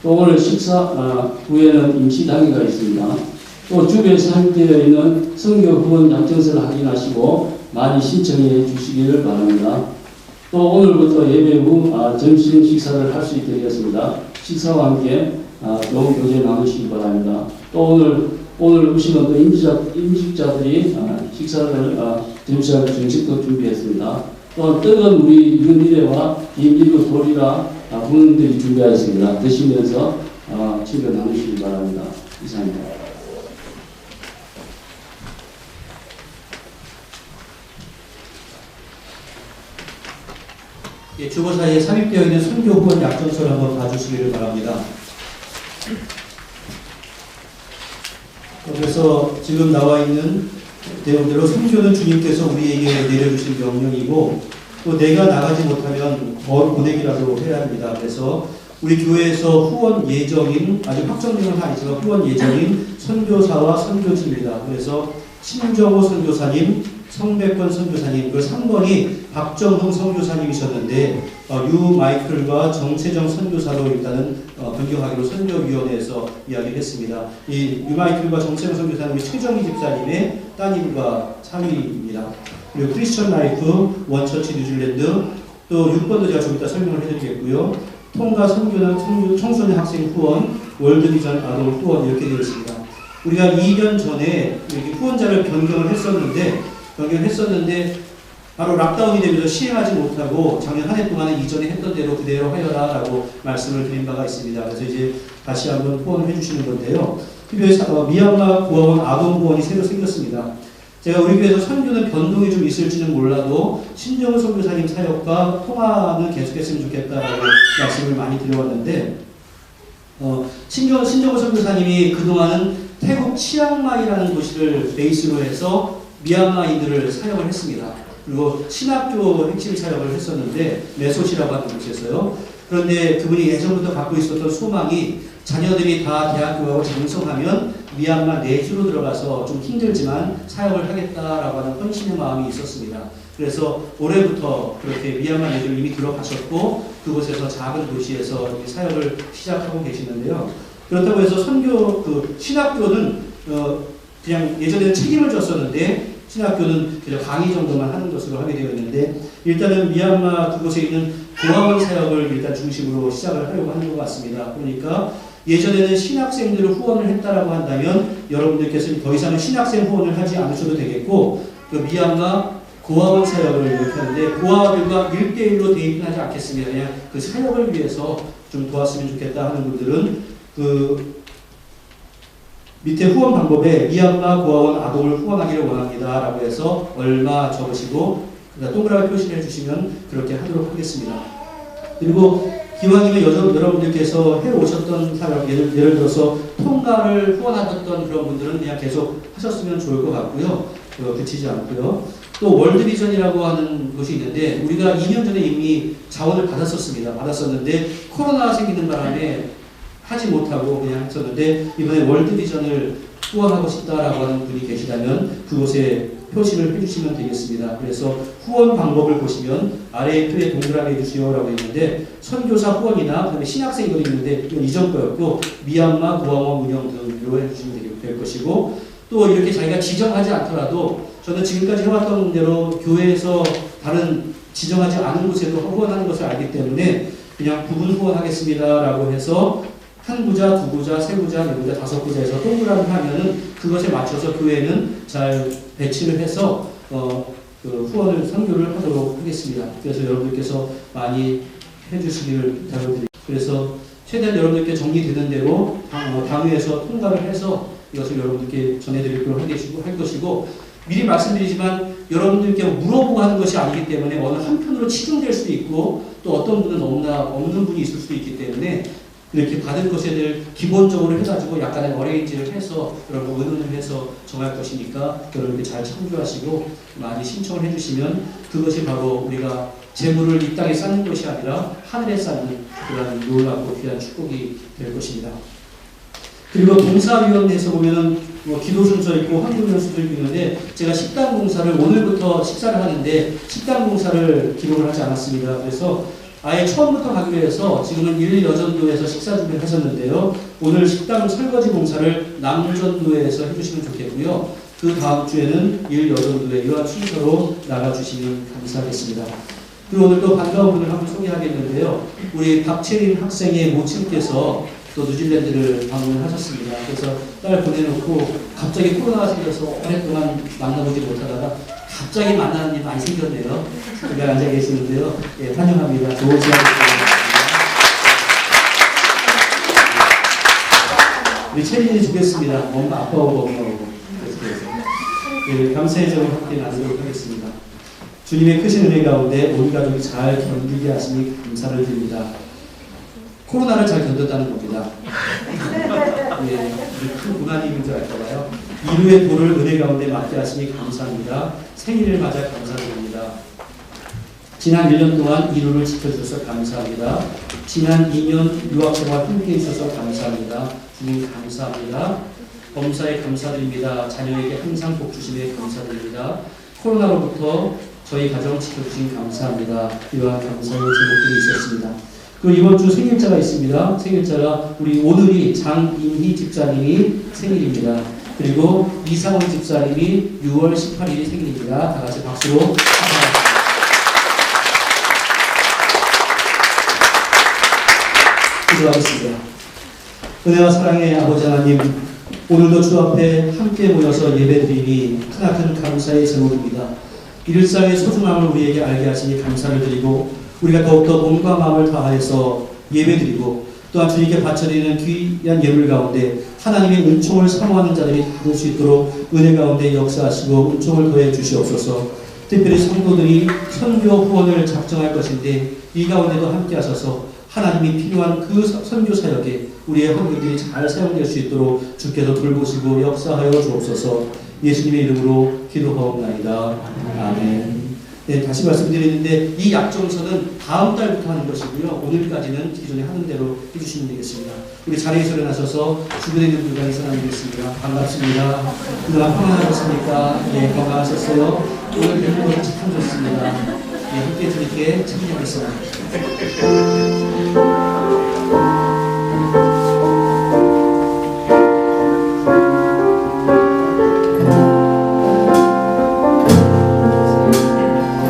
또 오늘 식사 후에는 임시당회가 있습니다. 또 주변에 사용되어 있는 선교 후원 약정서를 확인하시고 많이 신청해 주시기를 바랍니다. 또 오늘부터 예배 후 점심 식사를 할 수 있게 되겠습니다. 식사와 함께 좋은 교제 나누시기 바랍니다. 또 오늘 오시는 또 임직자들이 식사를 점심시간 정식도 준비했습니다. 또 떡은 우리 윤미래와 임진우 도리라 부모님들이 준비하였습니다. 드시면서 친구 나누시기 바랍니다. 이상입니다. 예, 주보 사이에 삽입되어 있는 선교 후원 약정서를 한번 봐주시기를 바랍니다. 그래서 지금 나와 있는 내용대로 선교는 주님께서 우리에게 내려주신 명령이고 또 내가 나가지 못하면 더 보내기라도 해야 합니다. 그래서 우리 교회에서 후원 예정인, 아직 확정된 건 아니지만 후원 예정인 선교사와 선교지입니다. 그래서 신정호 선교사님, 성백권 선교사님, 그 3번이 박정흥 선교사님이셨는데 유 마이클과 정세정 선교사로 일단은 변경하기로 선교위원회에서 이야기를 했습니다. 이 유 마이클과 정세정 선교사님이 최정희 집사님의 따님과 사위입니다. 그리고 크리스천 라이프, 원처치 뉴질랜드, 또 6번도 제가 좀 이따 설명을 해드리겠고요. 통과 선교는 청소년 학생 후원, 월드비전 아동 후원 이렇게 되어 있습니다. 우리가 2년 전에 이렇게 후원자를 변경했었는데 바로 락다운이 되면서 시행하지 못하고 작년 한 해 동안은 이전에 했던 대로 그대로 하여라 라고 말씀을 드린 바가 있습니다. 그래서 이제 다시 한번 후원을 해주시는 건데요. 특별히 미얀마 고아원 아동 후원이 새로 생겼습니다. 제가 우리 교회에서 선교는 변동이 좀 있을지는 몰라도 신정우 선교사님 사역과 통화는 계속했으면 좋겠다라고 말씀을 많이 드려왔는데 신정우 선교사님이 그동안은 태국 치앙마이라는 도시를 베이스로 해서 미얀마인들을 사역을 했습니다. 그리고 신학교 핵심 사역을 했었는데 메소시라고 하는 곳이었어요. 그런데 그분이 예전부터 갖고 있었던 소망이 자녀들이 다 대학교 가고 장성하면 미얀마 내주로 들어가서 좀 힘들지만 사역을 하겠다라고 하는 헌신의 마음이 있었습니다. 그래서 올해부터 그렇게 미얀마 내주로 이미 들어가셨고 그곳에서 작은 도시에서 이렇게 사역을 시작하고 계시는데요. 그렇다고 해서 선교 신학교는 그냥 예전에는 책임을 졌었는데 신학교는 그냥 강의 정도만 하는 것으로 하게 되어 있는데 일단은 미얀마 그곳에 있는 고아원 사역을 일단 중심으로 시작을 하려고 하는 것 같습니다. 그러니까 예전에는 신학생들을 후원을 했다라고 한다면 여러분들께서는 더 이상은 신학생 후원을 하지 않으셔도 되겠고 그 미얀마 고아원 사역을 이렇게 하는데 고아들과 1대1로 대입은 하지 않겠습니다. 그냥 그 사역을 위해서 좀 도왔으면 좋겠다 하는 분들은 그 밑에 후원 방법에 미얀마 고아원 아동을 후원하기를 원합니다 라고 해서 얼마 적으시고 동그라미 표시를 해주시면 그렇게 하도록 하겠습니다. 그리고 기왕이면 여러분들께서 해오셨던 사역, 예를 들어서 통가를 후원하셨던 그런 분들은 그냥 계속 하셨으면 좋을 것 같고요. 붙이지 않고요. 또 월드비전이라고 하는 곳이 있는데 우리가 2년 전에 이미 자원을 받았었는데 코로나가 생기는 바람에 하지 못하고 그냥 했었는데 이번에 월드비전을 후원하고 싶다라고 하는 분이 계시다면 그곳에 표시를 해주시면 되겠습니다. 그래서 후원 방법을 보시면 아래에 표에 동그라미 해주시오라고 있는데 선교사 후원이나 그다음에 신학생 이거 있는데 이건 이전 거였고 미얀마 고아원 운영 등으로 해주시면 될 것이고 또 이렇게 자기가 지정하지 않더라도 저는 지금까지 해왔던 대로 교회에서 다른 지정하지 않은 곳에도 후원하는 것을 알기 때문에 그냥 부분 후원하겠습니다라고 해서 한 구자, 두 구자, 세 구자, 네 구자, 다섯 구자에서 동그라미 하면은 그것에 맞춰서 교회는 잘 배치를 해서 그 후원을 선교를 하도록 하겠습니다. 그래서 여러분들께서 많이 해주시기를 부탁드립니다. 그래서 최대한 여러분들께 정리되는 대로 당회에서 통과를 해서 이것을 여러분들께 전해드리도록 할 것이고 미리 말씀드리지만 여러분들께 물어보고 하는 것이 아니기 때문에 어느 한편으로 치중될 수도 있고 또 어떤 분은 없는 분이 있을 수도 있기 때문에 이렇게 받은 것에 대해 기본적으로 해가지고 약간의 어레인지를 해서 여러분 의논을 해서 정할 것이니까 여러분들 잘 참조하시고 많이 신청을 해주시면 그것이 바로 우리가 재물을 이 땅에 쌓는 것이 아니라 하늘에 쌓는 그런 놀랍고 귀한 축복이 될 것입니다. 그리고 봉사위원회에서 보면은 기도 순서 있고 헌금 순서 있는데 제가 식당 봉사를 오늘부터 식사를 하는데 식당 봉사를 기록을 하지 않았습니다. 그래서 아예 처음부터 하기로 해서 지금은 1여전도에서 식사 준비를 하셨는데요. 오늘 식당 설거지 봉사를 남전도에서 해주시면 좋겠고요. 그 다음 주에는 1여전도에 이러한 순서로 나가주시면 감사하겠습니다. 그리고 오늘 또 반가운 분을 한번 소개하겠는데요. 우리 박채린 학생의 모친께서 또 뉴질랜드를 방문하셨습니다. 그래서 딸 보내놓고 갑자기 코로나가 생겨서 오랫동안 만나보지 못하다가 갑자기 만나는 일이 많이 생겼네요. 제가 앉아 계시는데요. 예, 환영합니다. 좋은 시간 부탁드립니다. 우리 체린이 주겠습니다. 엄마, 아빠하고 엄마하고. 그 감사의 점을 함께 나누도록 하겠습니다. 주님의 크신 은혜 가운데 온 가족이 잘 견디게 하시니 감사를 드립니다. 코로나를 잘 견뎠다는 겁니다. 예, 큰 고난임인 줄 알까봐요. 이루의 도를 은혜 가운데 맞게 하시니 감사합니다. 생일을 맞아 감사드립니다. 지난 1년 동안 이루를 지켜주셔서 감사합니다. 지난 2년 유학생활 함께 해주셔서 감사합니다. 주님 감사합니다. 범사에 감사드립니다. 자녀에게 항상 복 주심에 감사드립니다. 코로나로부터 저희 가정 지켜주신 감사합니다. 이러한 감사의 제목들이 있었습니다. 그리고 이번 주 생일자가 있습니다. 생일자가 우리 오늘이 장인희 집사님이 생일입니다. 그리고 이상원 집사님이 6월 18일이 생일입니다. 다 같이 박수로 축하합니다. 기도하겠습니다. 은혜와 사랑의 아버지 하나님, 오늘도 주 앞에 함께 모여서 예배드리니 크나큰 감사의 제목입니다. 일상의 소중함을 우리에게 알게 하시니 감사를 드리고 우리가 더욱더 몸과 마음을 다하여서 예배드리고 또한 주님께 바쳐드리는 귀한 예물 가운데 하나님의 은총을 사모하는 자들이 받을 수 있도록 은혜 가운데 역사하시고 은총을 더해 주시옵소서. 특별히 성도들이 선교 후원을 작정할 것인데 이 가운데도 함께 하셔서 하나님이 필요한 그 선교 사역에 우리의 헌금들이 잘 사용될 수 있도록 주께서 돌보시고 역사하여 주옵소서. 예수님의 이름으로 기도하옵나이다. 아멘. 네, 다시 말씀드리는데 이 약정서는 다음 달부터 하는 것이고요. 오늘까지는 기존에 하는 대로 해주시면 되겠습니다. 우리 자리에서 일어나셔서 주변에 있는 분과 인사 나누겠습니다. 반갑습니다. 그동안 평안하셨습니까? 네, 건강하셨어요? 오늘 뵙는 것이 참 좋습니다. 네, 함께 주님께 참여하겠습니다.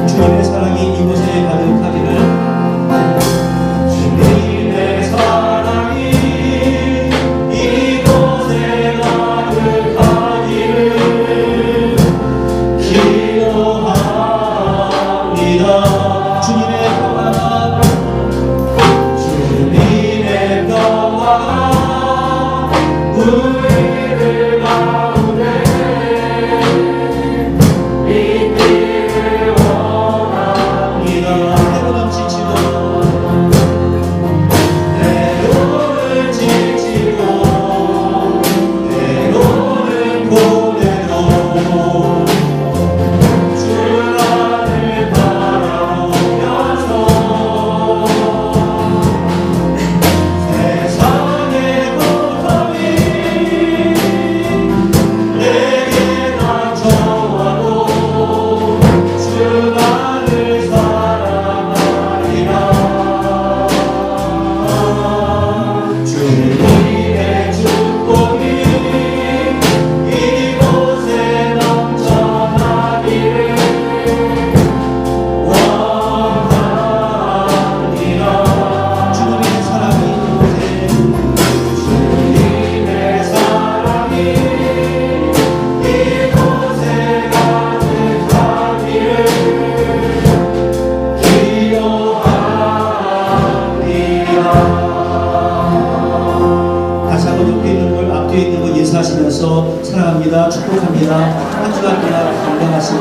주님의 사랑이 이곳에 가득하기를. 주님의 사랑이 이곳에 가득하기를 기도합니다. 주님의 평화가 우리를 가운데 있기를 원합니다. 때로는 지치고 때로는 지치고 때로는 고뇌도 주님을 바라보면서 세상의 고통이 내게 닥쳐와도 주만을 사랑하리라. 주님의 축복이 이곳에 넘쳐나기를 원합니다. 주님의 사랑이 이곳에 주님의 사랑이 이곳에 가득하기를 기도합니다. 다시 한번 옆에 있는 분, 앞뒤에 있는 분 인사하시면서 사랑합니다, 축복합니다. 한 주간 동안 건강하시고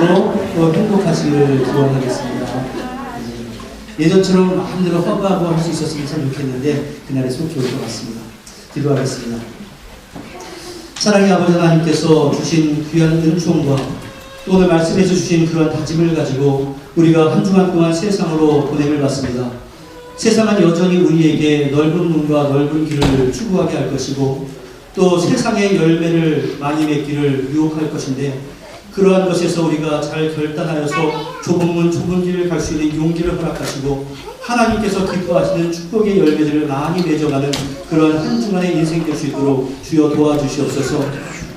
또 행복하시기를 기원하겠습니다. 예전처럼 마음대로 허가하고 할 수 있었으면 참 좋겠는데 그날이 속 좋을 것 같습니다. 기도하겠습니다. 사랑의 아버지 하나님께서 주신 귀한 은총과 또 오늘 말씀해서 주신 그런 다짐을 가지고 우리가 한 주간 동안 세상으로 보냄을 받습니다. 세상은 여전히 우리에게 넓은 문과 넓은 길을 추구하게 할 것이고 또 세상의 열매를 많이 맺기를 유혹할 것인데 그러한 것에서 우리가 잘 결단하여서 좁은 문 좁은 길을 갈 수 있는 용기를 허락하시고 하나님께서 기뻐하시는 축복의 열매들을 많이 맺어가는 그런 한 주간의 인생 될 수 있도록 주여 도와주시옵소서.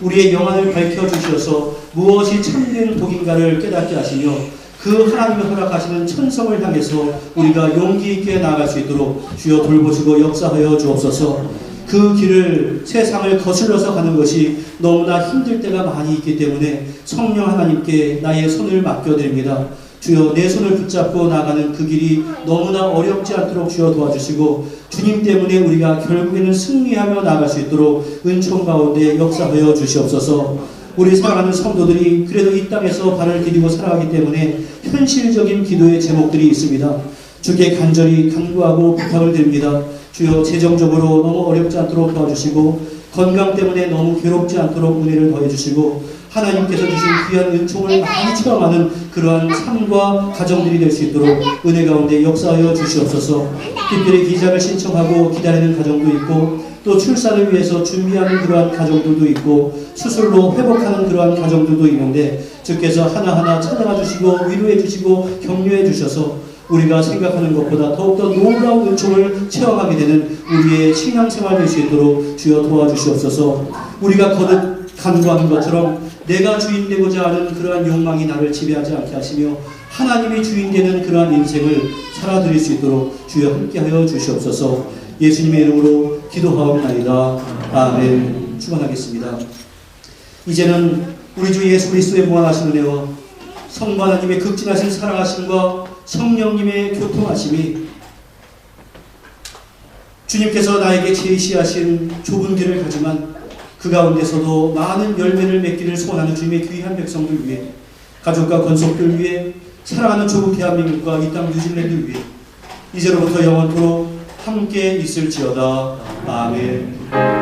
우리의 영안을 밝혀주셔서 무엇이 참된 복인가를 깨닫게 하시며 그 하나님이 허락하시는 천성을 향해서 우리가 용기 있게 나아갈 수 있도록 주여 돌보시고 역사하여 주옵소서. 그 길을 세상을 거슬러서 가는 것이 너무나 힘들 때가 많이 있기 때문에 성령 하나님께 나의 손을 맡겨드립니다. 주여 내 손을 붙잡고 나가는 그 길이 너무나 어렵지 않도록 주여 도와주시고 주님 때문에 우리가 결국에는 승리하며 나갈 수 있도록 은총 가운데 역사하여 주시옵소서. 우리 사랑하는 성도들이 그래도 이 땅에서 발을 디디고 살아가기 때문에 현실적인 기도의 제목들이 있습니다. 주께 간절히 간구하고 부탁을 드립니다. 주여 재정적으로 너무 어렵지 않도록 도와주시고 건강 때문에 너무 괴롭지 않도록 은혜를 더해주시고 하나님께서 주신 귀한 은총을 많이 체험하는 그러한 삶과 가정들이 될 수 있도록 은혜 가운데 역사하여 주시옵소서. 특별히 기자를 신청하고 기다리는 가정도 있고 또 출산을 위해서 준비하는 그러한 가정들도 있고 수술로 회복하는 그러한 가정들도 있는데 주께서 하나하나 찾아가 주시고 위로해 주시고 격려해 주셔서 우리가 생각하는 것보다 더욱더 놀라운 은총을 체험하게 되는 우리의 신앙생활 될 수 있도록 주여 도와주시옵소서. 우리가 거듭 간구하는 것처럼 내가 주인 되고자 하는 그러한 욕망이 나를 지배하지 않게 하시며 하나님이 주인 되는 그러한 인생을 살아드릴 수 있도록 주여 함께하여 주시옵소서. 예수님의 이름으로 기도하옵나이다. 아멘. 축원하겠습니다. 이제는 우리 주 예수 그리스도의 무한하신 은혜와 성부 하나님의 극진하신 사랑하심과 성령님의 교통하심이 주님께서 나에게 제시하신 좁은 길을 가지만 그 가운데서도 많은 열매를 맺기를 소원하는 주님의 귀한 백성들 위해 가족과 권속들 위해 사랑하는 조국 대한민국과 이 땅 뉴질랜드 위해 이제로부터 영원토록 함께 있을지어다. 아멘.